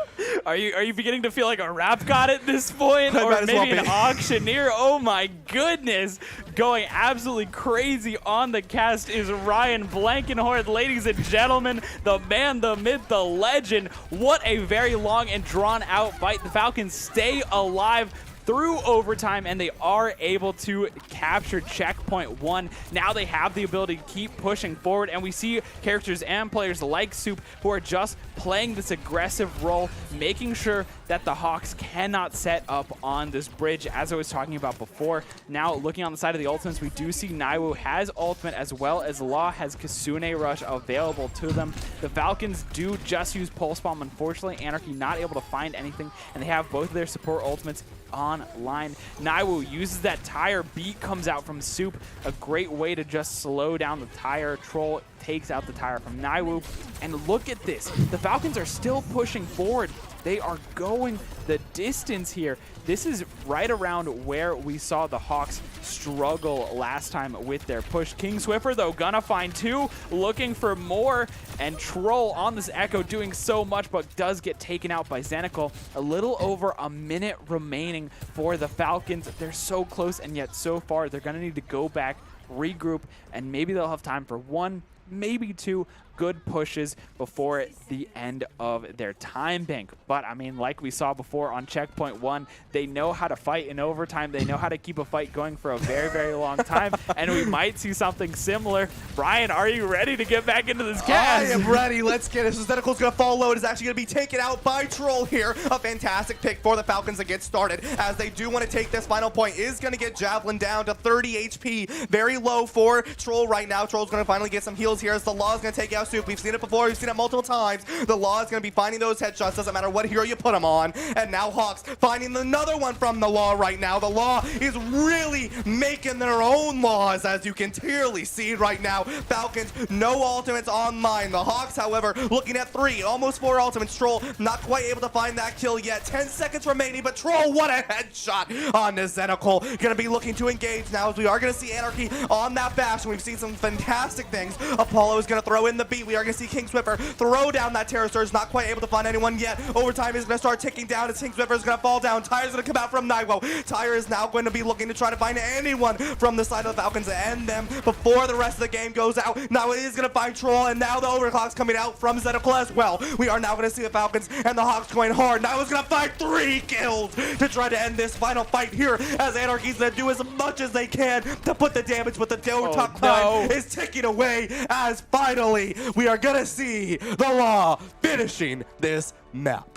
Are you beginning to feel like a rap god at this point? Or maybe an auctioneer? Oh my goodness. Going absolutely crazy on the cast is Ryan Blankenhorn. Ladies and gentlemen, the man, the myth, the legend. What a very long and drawn out fight. The Falcons stay alive through overtime, and they are able to capture checkpoint 1. Now they have the ability to keep pushing forward, and we see characters and players like Soup who are just playing this aggressive role, making sure that the Hawks cannot set up on this bridge, as I was talking about before. Now, looking on the side of the ultimates, we do see Naiwo has ultimate, as well as Law has Kitsune Rush available to them. The Falcons do just use Pulse Bomb. Unfortunately, Anarchy not able to find anything, and they have both of their support ultimates online. Naiwo uses that tire. Beat comes out from Soup. A great way to just slow down the tire. Troll takes out the tire from Naiwo. And look at this. The Falcons are still pushing forward. They are going the distance here. This is right around where we saw the Hawks struggle last time with their push. King Swiffer, though, gonna find 2, looking for more, and Troll on this Echo doing so much, but does get taken out by Zenical. A little over a minute remaining for the Falcons. They're so close, and yet so far, they're gonna need to go back, regroup, and maybe they'll have time for 1, maybe 2 good pushes before the end of their time bank. But I mean, like we saw before on checkpoint 1, they know how to fight in overtime. They know how to keep a fight going for a very, very long time, and we might see something similar. Brian, are you ready to get back into this cast? I am ready. Let's get it. So Zenical's going to fall low. It is actually going to be taken out by Troll here. A fantastic pick for the Falcons to get started, as they do want to take this final point. Is going to get Javelin down to 30 HP. Very low for Troll right now. Troll's going to finally get some heals here, as the Law is going to take out Soup. We've seen it before. We've seen it multiple times. The Law is going to be finding those headshots. Doesn't matter what hero you put them on. And now Hawks finding another one from the Law right now. The Law is really making their own laws, as you can clearly see right now. Falcons, no ultimates online. The Hawks, however, looking at 3, almost 4 ultimates. Troll not quite able to find that kill yet. 10 seconds remaining, but Troll, what a headshot on the Zenical. Going to be looking to engage now, as we are going to see Anarchy on that bastion. We've seen some fantastic things. Apollo is going to throw in the beat. We are going to see King Swiffer throw down that Terror Surge. Not quite able to find anyone yet. Overtime is going to start ticking down as King Swiffer is going to fall down. Tyre's going to come out from Naiwo. Tyre is now going to be looking to try to find anyone from the side of the Falcons to end them before the rest of the game goes out. Now it is going to find Troll, and now the overclock's coming out from Zedical as well. We are now going to see the Falcons and the Hawks going hard. Now it's going to find 3 kills to try to end this final fight here as Anarchy's going to do as much as they can to put the damage, but the top climb is ticking away as finally we are going to see the Law finishing this map.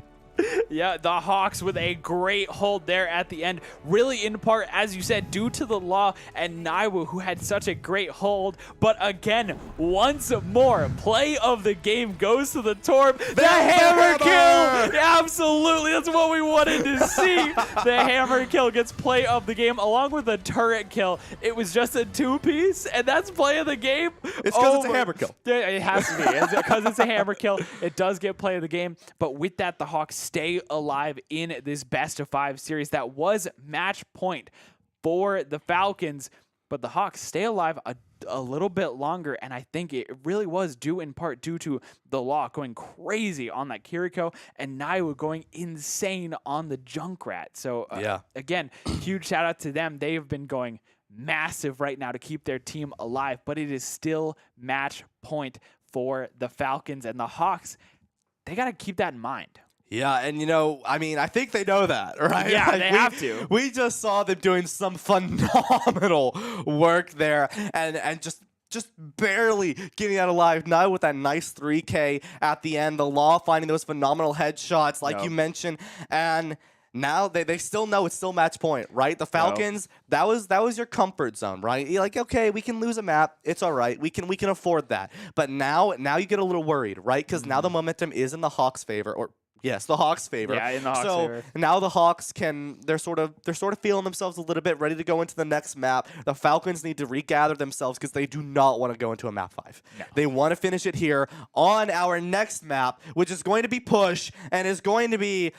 Yeah, the Hawks with a great hold there at the end. Really, in part, as you said, due to the Law and Naiwu, who had such a great hold. But again, once more, play of the game goes to the Torb. The hammer kill! Absolutely, that's what we wanted to see. The hammer kill gets play of the game, along with the turret kill. It was just a 2-piece, and that's play of the game. It's because it's a hammer kill. Yeah, it has to be. It's because it's a hammer kill. It does get play of the game. But with that, the Hawks stay alive in this best-of-5 series. That was match point for the Falcons, but the Hawks stay alive a little bit longer, and I think it really was due in part due to the Law going crazy on that Kiriko and Naiwu going insane on the Junkrat. So again, huge shout out to them. They have been going massive right now to keep their team alive, but it is still match point for the Falcons, and the Hawks, they got to keep that in mind. Yeah, and I mean, I think they know that, right? Yeah, like they have to. We just saw them doing some phenomenal work there, and just barely getting out alive. Now with that nice 3K at the end, the Law finding those phenomenal headshots, like you mentioned, and now they still know it's still match point, right? The Falcons, that was your comfort zone, right? You're like, okay, we can lose a map, it's all right, we can afford that. But now you get a little worried, right? Because now the momentum is in the Hawks' favor, or yes, the Hawks' favor. Yeah, in the Hawks' favor. Now the Hawks they're sort of feeling themselves a little bit, ready to go into the next map. The Falcons need to regather themselves because they do not want to go into a map 5. No. They want to finish it here on our next map, which is going to be Push, and is going to be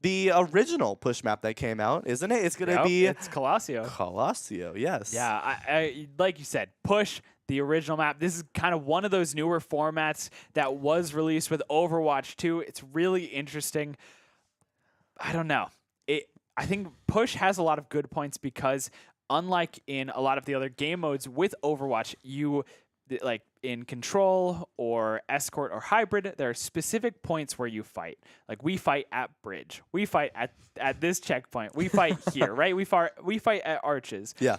the original Push map that came out, isn't it? It's going to be... It's Colossio. Colossio, yes. Yeah, I like you said, Push, the original map. This is kind of one of those newer formats that was released with Overwatch 2. It's really interesting. I don't know. I think Push has a lot of good points because unlike in a lot of the other game modes with Overwatch, like in Control or Escort or Hybrid, there are specific points where you fight. Like we fight at Bridge. We fight at this checkpoint. We fight here, right? We fight at Arches. Yeah.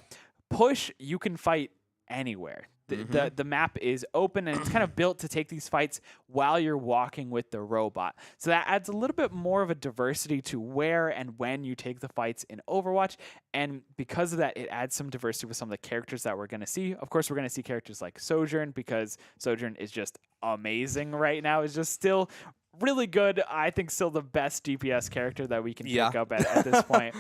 Push, you can fight anywhere. The map is open, and it's kind of built to take these fights while you're walking with the robot. So that adds a little bit more of a diversity to where and when you take the fights in Overwatch. And because of that, it adds some diversity with some of the characters that we're going to see. Of course, we're going to see characters like Sojourn, because Sojourn is just amazing right now. It's just still really good. I think still the best DPS character that we can pick up at this point.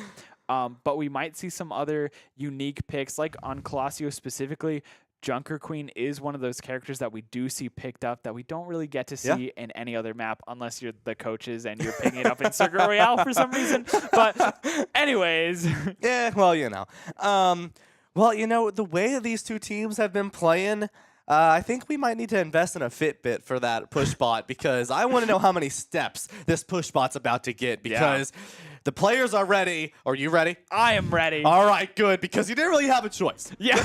But we might see some other unique picks, like on Colossio specifically. Junker Queen is one of those characters that we do see picked up that we don't really get to see in any other map unless you're the coaches and you're picking it up in Circuit Royale for some reason. But anyways. Yeah, well, the way these two teams have been playing, I think we might need to invest in a Fitbit for that push bot, because I want to know how many steps this push bot's about to get, because the players are ready. Are you ready? I am ready. All right, good, because you didn't really have a choice. Yeah.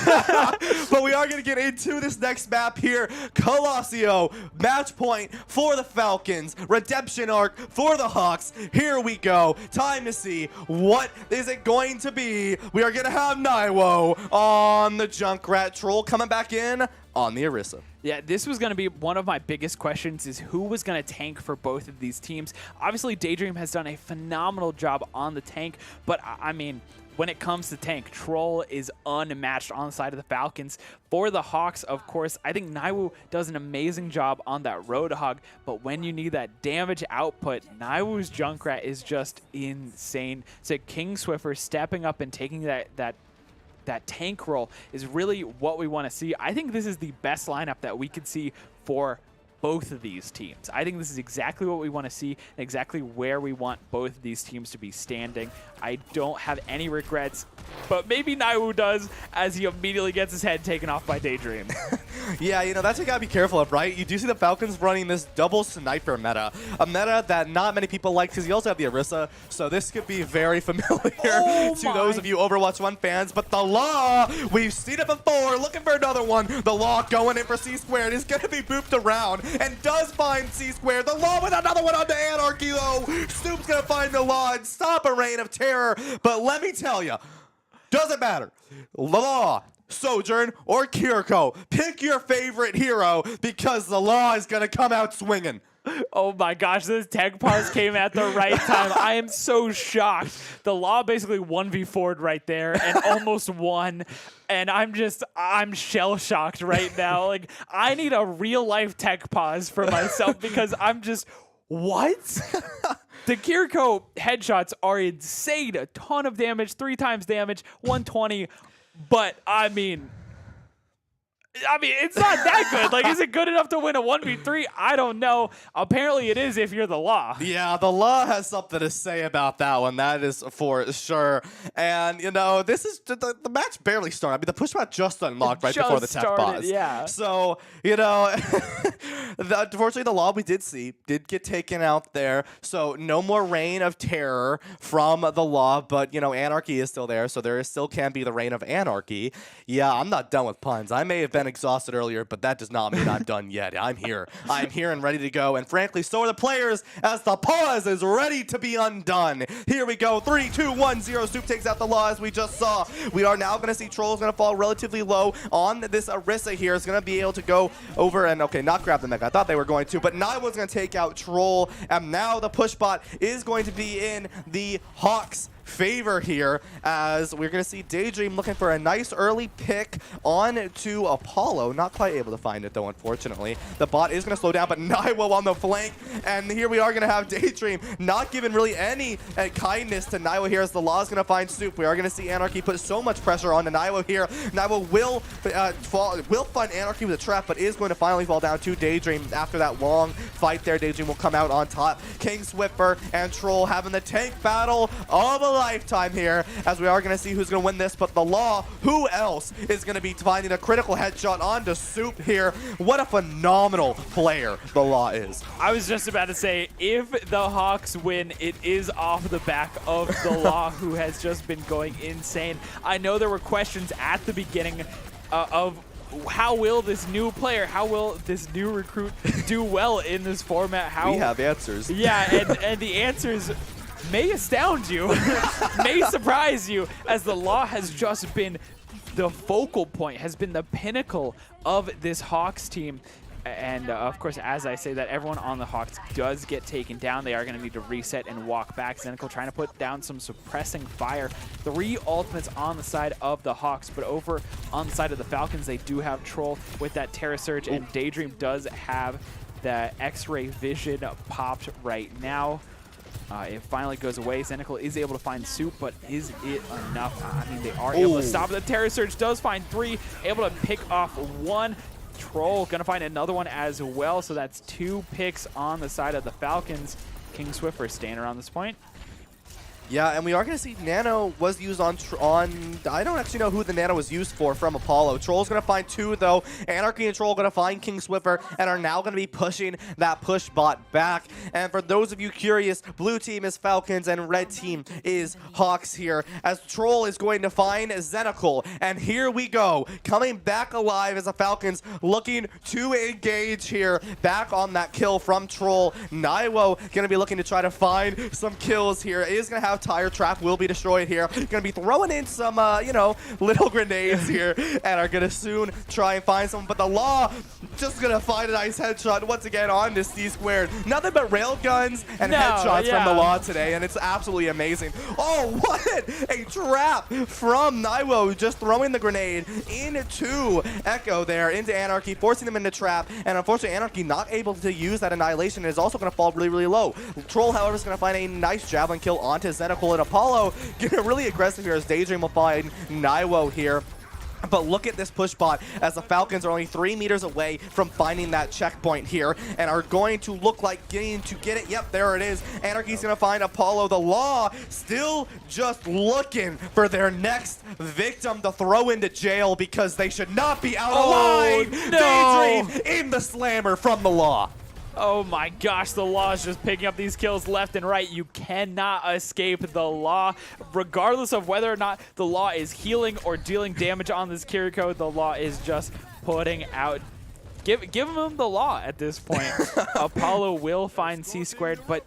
But we are going to get into this next map here. Colossio, match point for the Falcons, redemption arc for the Hawks. Here we go. Time to see what is it going to be. We are going to have Naiwo on the Junkrat, Troll coming back in on the Orisa. Yeah, this was going to be one of my biggest questions, is who was going to tank for both of these teams. Obviously, Daydream has done a phenomenal job on the tank, but I mean, when it comes to tank, Troll is unmatched on the side of the Falcons. For the Hawks, of course, I think Naiwu does an amazing job on that Roadhog, but when you need that damage output, Naiwu's Junkrat is just insane. So King Swiffer stepping up and taking that tank role is really what we want to see. I think this is the best lineup that we could see for both of these teams. I think this is exactly what we want to see and exactly where we want both of these teams to be standing. I don't have any regrets, but maybe Naiwu does, as he immediately gets his head taken off by Daydream. Yeah, you know, that's what you gotta be careful of, right? You do see the Falcons running this double sniper meta. A meta that not many people like because you also have the Orisa, so this could be very familiar to those of you Overwatch 1 fans. But the Law, we've seen it before, looking for another one. The Law going in for C-Squared is gonna be booped around and does find C-Squared. The Law with another one onto Anarchy though. Snoop's gonna find the Law and stop a reign of terror. But let me tell you, doesn't matter. Law, Sojourn, or Kiriko, pick your favorite hero because the Law is gonna come out swinging. Oh my gosh, this tech pause came at the right time. I am so shocked. The Law basically 1v4'd right there and almost won. And I'm shell shocked right now. Like, I need a real life tech pause for myself because I'm just, what? The Kiriko headshots are insane. A ton of damage, 3 times damage, 120. But I mean, it's not that good. Like, is it good enough to win a 1v3? I don't know. Apparently it is if you're the Law. Yeah, the Law has something to say about that one. That is for sure. And, you know, this is the match barely started. I mean, the push bot just unlocked right before the tech pause. Yeah. So, you know, unfortunately, the Law we did get taken out there. So no more reign of terror from the Law. But, you know, Anarchy is still there. So there still can be the reign of Anarchy. Yeah, I'm not done with puns. I may have been exhausted earlier, but that does not mean I'm done yet. I'm here. I'm here and ready to go. And frankly, so are the players as the pause is ready to be undone. Here we go. 3, 2, 1, 0. Soup takes out the Law as we just saw. We are now going to see Troll's going to fall relatively low on this Orisa here. Is going to be able to go over and, okay, not grab the mech. I thought they were going to, but Naiwa's going to take out Troll. And now the push bot is going to be in the Hawks' favor here as we're going to see Daydream looking for a nice early pick on to Apollo. Not quite able to find it though, unfortunately. The bot is going to slow down, but Naiwa on the flank. And here we are going to have Daydream not giving really any kindness to Naiwa here as the Law is going to find Soup. We are going to see Anarchy put so much pressure on Naiwa here. Naiwa will find Anarchy with a trap, but is going to finally fall down to Daydream after that long fight there. Daydream will come out on top. King Swiffer and Troll having the tank battle of a lifetime here as we are going to see who's going to win this, but the Law, who else is going to be finding a critical headshot onto Soup here? What a phenomenal player the Law is. I was just about to say, if the Hawks win, it is off the back of the Law, who has just been going insane. I know there were questions at the beginning of how will this new player, how will this new recruit do well in this format? We have answers. Yeah, and the answers may astound you, may surprise you, as the Law has just been the focal point, has been the pinnacle of this Hawks team. And of course, as I say that, everyone on the Hawks does get taken down. They are going to need to reset and walk back. Zenical trying to put down some suppressing fire. 3 ultimates on the side of the Hawks, but over on the side of the Falcons, they do have Troll with that Terra Surge, and Daydream does have the X-ray vision popped right now. It finally goes away. Zenical is able to find Soup, but is it enough? I mean, they are able to stop it. The Terra Surge does find 3, able to pick off 1. Troll gonna find another one as well, so that's 2 picks on the side of the Falcons. King Swiffer staying around this point. Yeah, and we are going to see Nano was used on I don't actually know who the Nano was used for from Apollo. Troll's going to find 2, though. Anarchy and Troll going to find King Swiffer and are now going to be pushing that push bot back. And for those of you curious, blue team is Falcons and red team is Hawks here, as Troll is going to find Zenical. And here we go, coming back alive as the Falcons looking to engage here. Back on that kill from Troll. Naiwo going to be looking to try to find some kills here. It is going to have Tire Trap, will be destroyed here. Going to be throwing in some, you know, little grenades here and are going to soon try and find someone. But the Law just going to find a nice headshot once again on this C-Squared. Nothing but rail guns and headshots from the Law today, and it's absolutely amazing. Oh, what a trap from Naiwo, just throwing the grenade into Echo there, into Anarchy, forcing them into trap. And unfortunately, Anarchy not able to use that Annihilation and is also going to fall really, really low. Troll, however, is going to find a nice javelin kill onto Zenical, and Apollo getting really aggressive here as Daydream will find Naiwo here. But look at this push bot as the Falcons are only 3 meters away from finding that checkpoint here and are going to look like getting to get it. Yep, there it is. Anarchy's going to find Apollo. The Law still just looking for their next victim to throw into jail because they should not be out alive. No. Dame in the slammer from the Law. Oh my gosh, the Law is just picking up these kills left and right. You cannot escape the Law. Regardless of whether or not the Law is healing or dealing damage on this Kiriko, the Law is just putting out. Give him the Law at this point. Apollo will find C-squared, but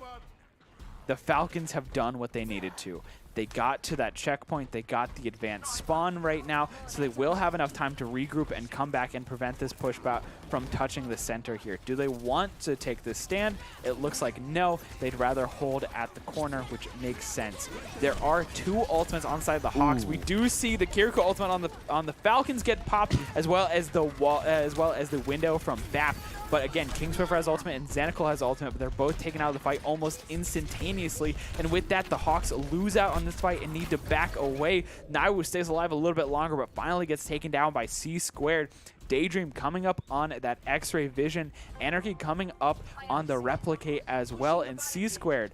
the Falcons have done what they needed to. They got to that checkpoint. They got the advanced spawn right now, so they will have enough time to regroup and come back and prevent this pushback from touching the center here. Do they want to take this stand? It looks like no. They'd rather hold at the corner, which makes sense. There are 2 ultimates on side of the Hawks. We do see the Kiriko ultimate on the Falcons get popped, as well as the window from BAP. But again, King Swiffer has ultimate and Xanacle has ultimate, but they're both taken out of the fight almost instantaneously. And with that, the Hawks lose out on this fight and need to back away. Naiwu stays alive a little bit longer, but finally gets taken down by C-squared. Daydream coming up on that X-ray vision. Anarchy coming up on the replicate as well. And C-squared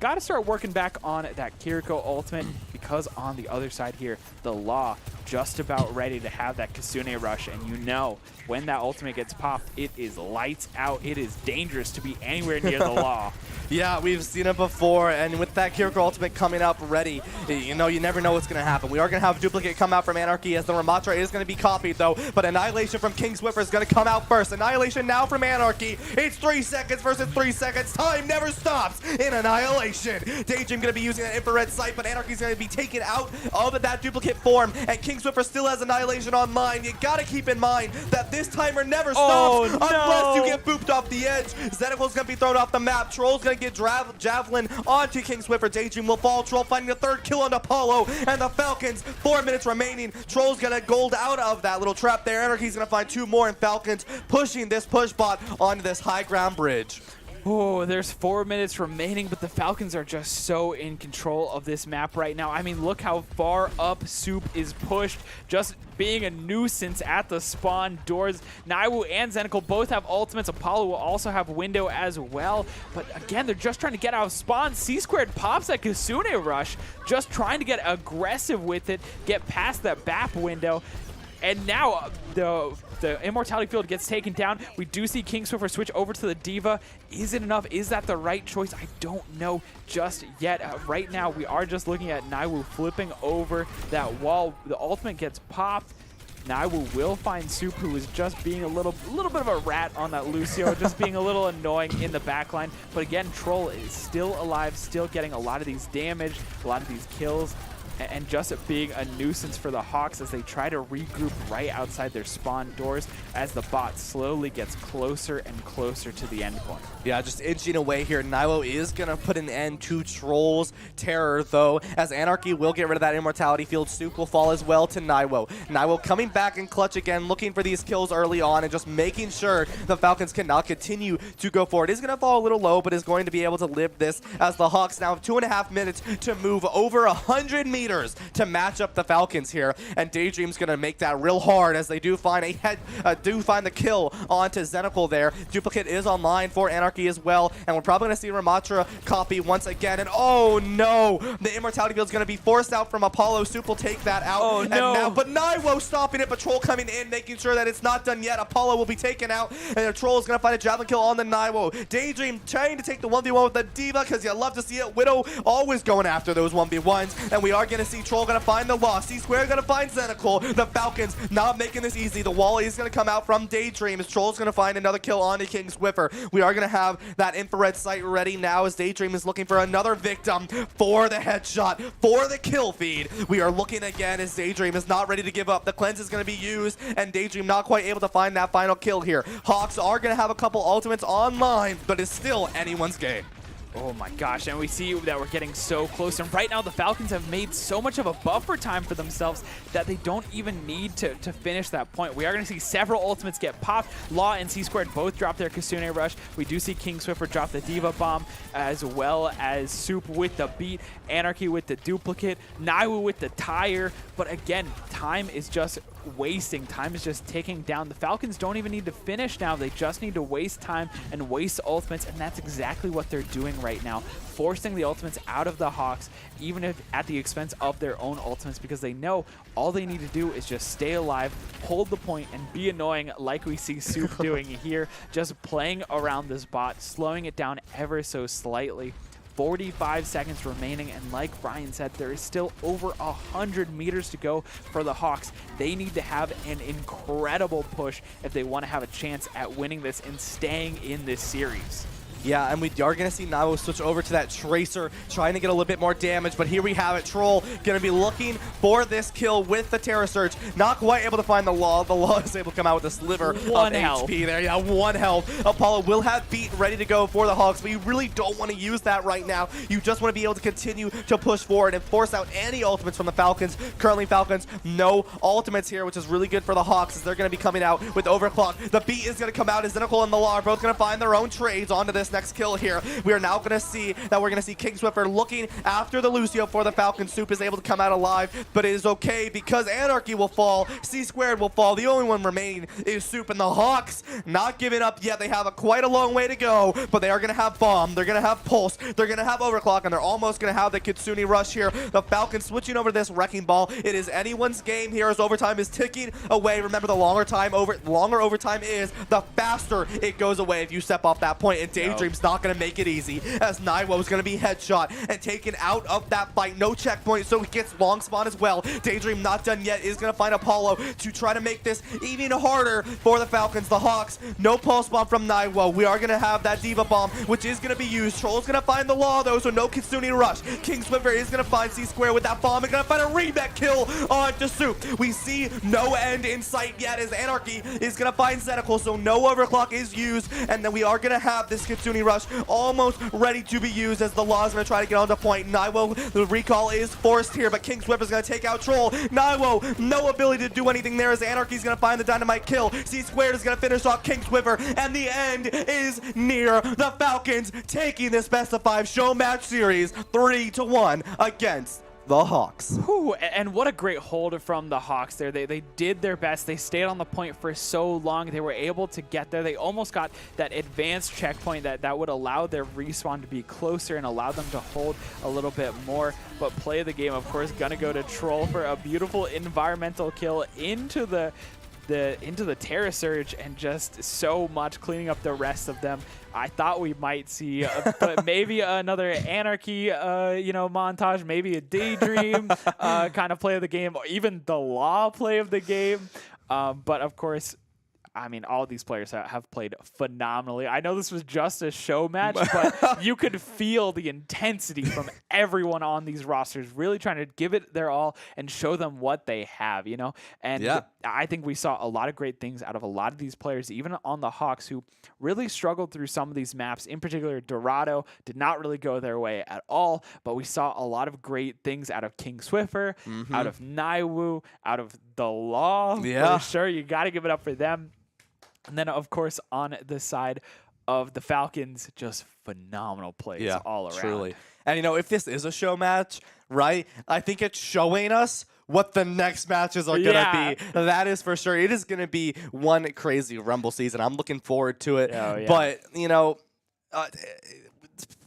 got to start working back on that Kiriko ultimate, because on the other side here, the Law just about ready to have that Kasune rush. And you know, when that ultimate gets popped, it is lights out. It is dangerous to be anywhere near the Law. Yeah, we've seen it before, and with that Kiriko ultimate coming up ready, you know, you never know what's going to happen. We are going to have Duplicate come out from Anarchy, as the Ramatra is going to be copied, though, but Annihilation from King Swiffer is going to come out first. Annihilation now from Anarchy. It's 3 seconds versus 3 seconds. Time never stops in Annihilation. Daydream going to be using that infrared sight, but Anarchy's going to be taken out of that Duplicate form, and King Swiffer still has Annihilation online. You got to keep in mind that this timer never stops unless you get booped off the edge. Xenacle's going to be thrown off the map. Troll's going to get Javelin onto King Swiffer. Daydream will fall. Troll finding the 3rd kill on Apollo, and the Falcons, 4 minutes remaining. Troll's going to gold out of that little trap there. Anarchy's going to find 2 more, and Falcons pushing this push bot onto this high ground bridge. Oh, there's 4 minutes remaining, but the Falcons are just so in control of this map right now. I mean, look how far up Soup is pushed, just being a nuisance at the spawn doors. Naiwu and Xanacle both have ultimates. Apollo will also have window as well. But again, they're just trying to get out of spawn. C-squared pops that Kasune rush, just trying to get aggressive with it, get past that BAP window. And now the Immortality Field gets taken down. We do see King Swiffer switch over to the Diva. Is it enough? Is that the right choice? I don't know just yet. Right now, we are just looking at Naiwu flipping over that wall. The ultimate gets popped. Naiwu will find Soup, who is just being a little bit of a rat on that Lucio, just being a little annoying in the backline. But again, Troll is still alive, still getting a lot of these damage, a lot of these kills, and just being a nuisance for the Hawks as they try to regroup right outside their spawn doors as the bot slowly gets closer and closer to the endpoint. Yeah, just inching away here. Naiwo is going to put an end to Troll's terror, though, as Anarchy will get rid of that Immortality Field. Soup will fall as well to Naiwo. Naiwo coming back in clutch again, looking for these kills early on and just making sure the Falcons cannot continue to go forward. Is going to fall a little low, but is going to be able to live this as the Hawks now have 2.5 minutes to move over 100 meters to match up the Falcons here, and Daydream's gonna make that real hard as they do find the kill onto Xanacle there. Duplicate is online for Anarchy as well, and we're probably gonna see Ramatra copy once again, and oh no, the Immortality Field's gonna be forced out from Apollo. Soup will take that out. Oh no. But Naiwo stopping it, Patrol coming in, making sure that it's not done yet. Apollo will be taken out, and the Troll is gonna find a Javelin kill on the Naiwo. Daydream trying to take the 1v1 with the Diva, because you love to see it. Widow always going after those 1v1s, and we are gonna see Troll gonna find the loss. C-square gonna find Xanacle. The Falcons not making this easy. The wall is gonna come out from Daydream as Troll's gonna find another kill onto King Swiffer. We are gonna have that infrared sight ready now as Daydream is looking for another victim for the headshot, for the kill feed. We are looking again as Daydream is not ready to give up. The cleanse is gonna be used, and Daydream not quite able to find that final kill here. Hawks are gonna have a couple ultimates online, but it's still anyone's game. Oh my gosh, and we see that we're getting so close, and right now the Falcons have made so much of a buffer time for themselves that they don't even need to finish that point. We are going to see several ultimates get popped. Law and C-squared both drop their Kasune rush. We do see King Swiffer drop the Diva bomb, as well as Soup with the beat, Anarchy with the duplicate, Naiwu with the tire, but again, time is just wasting. Time is just ticking down. The Falcons don't even need to finish now. They just need to waste time and waste ultimates, and that's exactly what they're doing right now, forcing the ultimates out of the Hawks, even if at the expense of their own ultimates, because they know all they need to do is just stay alive, hold the point, and be annoying like we see Soup doing here, just playing around this bot, slowing it down ever so slightly. 45 seconds remaining, and like Brian said, there is still over 100 meters to go for the Hawks. They need to have an incredible push if they want to have a chance at winning this and staying in this series. Yeah, and we are going to see Naiwo switch over to that Tracer, trying to get a little bit more damage, but here we have it. Troll going to be looking for this kill with the Terra Surge. Not quite able to find the Law. The Law is able to come out with a sliver of HP there. Yeah, 1 health. Apollo will have Beat ready to go for the Hawks, but you really don't want to use that right now. You just want to be able to continue to push forward and force out any ultimates from the Falcons. Currently, Falcons, no ultimates here, which is really good for the Hawks, as they're going to be coming out with Overclock. The Beat is going to come out, as Zynical and the Law are both going to find their own trades onto this next kill here. We are now going to see King Swiffer looking after the Lucio for the Falcons. Soup is able to come out alive, but it is okay because Anarchy will fall, C2 will fall. The only one remaining is Soup, and the Hawks not giving up yet. They have quite a long way to go, but they are going to have Bomb, they're going to have Pulse, they're going to have Overclock, and they're almost going to have the Kitsune Rush here. The Falcons switching over to this Wrecking Ball. It is anyone's game here as overtime is ticking away. Remember, the longer overtime is, the faster it goes away if you step off that point, and Daydream's not going to make it easy, as Naiwo is going to be headshot and taken out of that fight. No checkpoint, so he gets long spawn as well. Daydream not done yet, is going to find Apollo to try to make this even harder for the Falcons. The Hawks, no pulse bomb from Naiwo. We are going to have that Diva Bomb, which is going to be used. Troll's going to find the Law, though, so no Kitsune Rush. King Swiffer is going to find C2 with that bomb and going to find a reback kill on to Soup. We see no end in sight yet, as Anarchy is going to find Zenical, so no Overclock is used, and then we are going to have this Kitsune Rush almost ready to be used, as the Law is going to try to get on the point. Naiwo, the recall is forced here, but King Swiffer is going to take out Troll. Naiwo, no ability to do anything there, as Anarchy is going to find the dynamite kill. C2 is going to finish off King Swiffer, and the end is near. The Falcons taking this best of 5 show match series 3-1 against the Hawks. Whew, and what a great hold from the Hawks there. They did their best. They stayed on the point for so long. They were able to get there. They almost got that advanced checkpoint that would allow their respawn to be closer and allow them to hold a little bit more. But play of the game, of course, gonna go to Troll for a beautiful environmental kill into the Terra Surge, and just so much cleaning up the rest of them. I thought we might see but maybe another Anarchy montage, maybe a Daydream kind of play of the game, or even the Law play of the game. But of course, I mean, all these players have played phenomenally. I know this was just a show match, but you could feel the intensity from everyone on these rosters, really trying to give it their all and show them what they have, you know? And yeah, I think we saw a lot of great things out of a lot of these players, even on the Hawks, who really struggled through some of these maps. In particular, Dorado did not really go their way at all, but we saw a lot of great things out of King Swiffer, out of Naiwu, out of the Law. For sure, you got to give it up for them. And then, of course, on the side of the Falcons, just phenomenal plays all around. Truly. And, you know, if this is a show match, right, I think it's showing us what the next matches are going to be. That is for sure. It is going to be one crazy Rumble season. I'm looking forward to it. But, you know,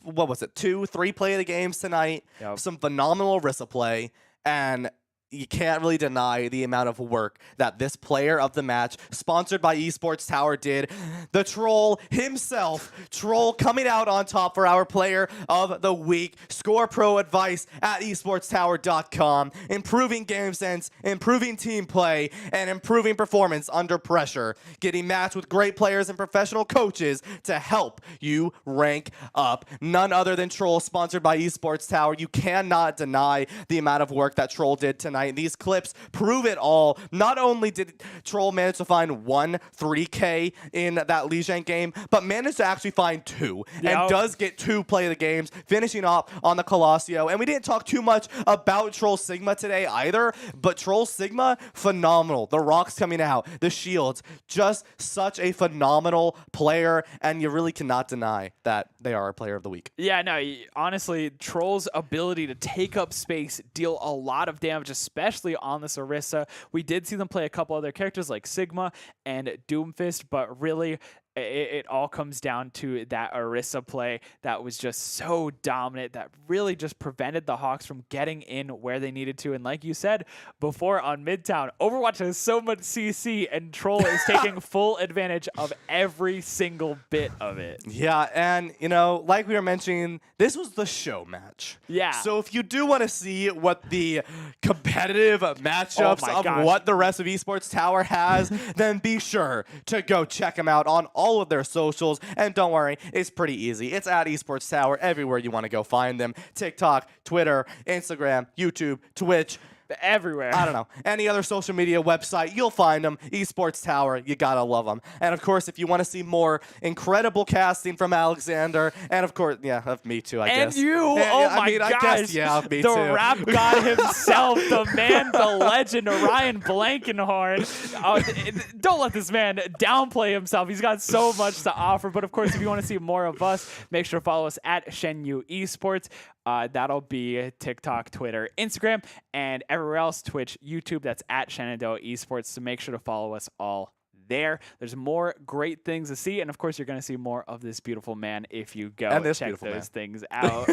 what was it? 2-3 play of the games tonight. Some phenomenal Orisa play. And you can't really deny the amount of work that this player of the match, sponsored by Esports Tower, did. The Troll himself, Troll coming out on top for our player of the week. Score pro advice at esportstower.com. Improving game sense, improving team play, and improving performance under pressure. Getting matched with great players and professional coaches to help you rank up. None other than Troll, sponsored by Esports Tower. You cannot deny the amount of work that Troll did tonight. These clips prove it all. Not only did Troll manage to find 1 3K in that Lijiang game, but managed to actually find 2. And does get 2 play of the games, finishing off on the Colosio. And we didn't talk too much about Troll Sigma today either, but Troll Sigma, phenomenal. The rocks coming out, the shields, just such a phenomenal player, and you really cannot deny that they are a player of the week. Yeah, no, honestly, Troll's ability to take up space, deal a lot of damage, especially on this Orisa. We did see them play a couple other characters like Sigma and Doomfist, but really it all comes down to that Orisa play that was just so dominant that really just prevented the Hawks from getting in where they needed to. And like you said before on Midtown, Overwatch has so much CC and Troll is taking full advantage of every single bit of it. Yeah, and, you know, like we were mentioning, this was the show match. Yeah. So if you do want to see what the competitive matchups of gosh. what the rest of Esports Tower has, then be sure to go check them out on all of their socials. And don't worry, it's pretty easy. It's at Esports Tower everywhere you want to go find them. TikTok, Twitter, Instagram, YouTube, Twitch. Everywhere. I don't know. Any other social media website, you'll find them. Esports Tower, you gotta love them. And of course, if you want to see more incredible casting from Alexander, and of course, yeah, of me too, I guess. And you, Yeah, oh yeah, my I mean, gosh, I guess, yeah, me the too. rap god himself, the man, the legend, Orion Blankenhorn. Don't let this man downplay himself. He's got so much to offer. But of course, if you want to see more of us, make sure to follow us at Shenyu Esports. That'll be TikTok, Twitter, Instagram, and everywhere else, Twitch, YouTube. That's at Shenandoah Esports. So make sure to follow us all there. There's more great things to see. And of course, you're going to see more of this beautiful man if you go And this check beautiful those things out.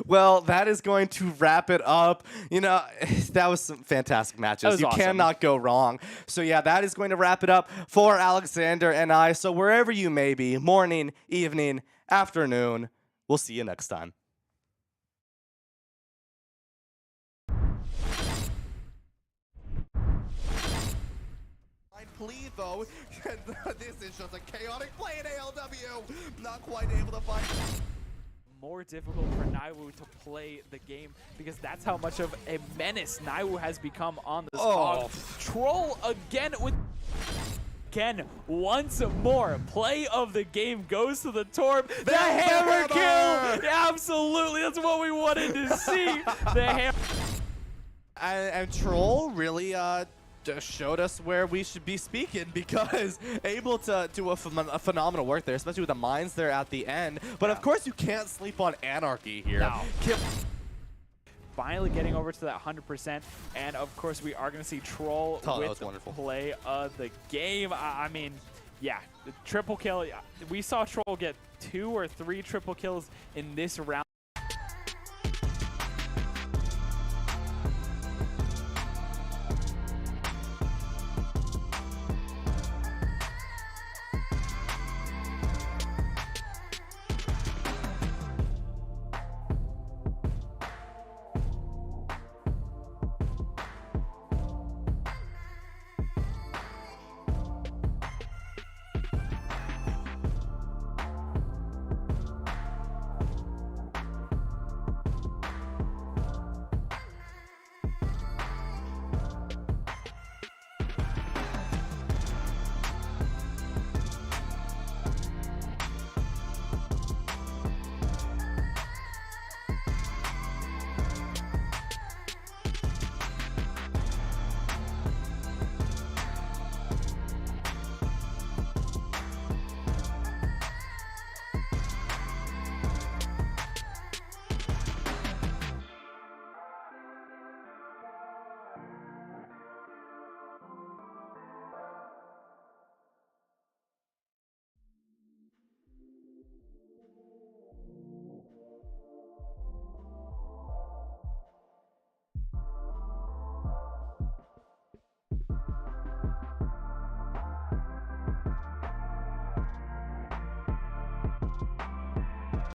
Well, that is going to wrap it up. You know, that was some fantastic matches. That was You awesome. cannot go wrong. So yeah, that is going to wrap it up for Alexander and I. So wherever you may be, morning, evening, afternoon, we'll see you next time. Plea though, this is just a chaotic play in ALW. Not quite able to find. More difficult for Naiwu to play the game because that's how much of a menace Naiwu has become on this hog. Troll again with once more. Play of the game goes to the Torb. The hammer kill! Absolutely, that's what we wanted to see. The hammer. And Troll really just showed us where we should be speaking, because able to do a phenomenal work there, especially with the mines there at the end. But of course, you can't sleep on Anarchy here. No. Finally getting over to that 100%, and of course we are going to see Troll with the play of the game. I mean, yeah, the triple kill. We saw Troll get 2 or 3 triple kills in this round.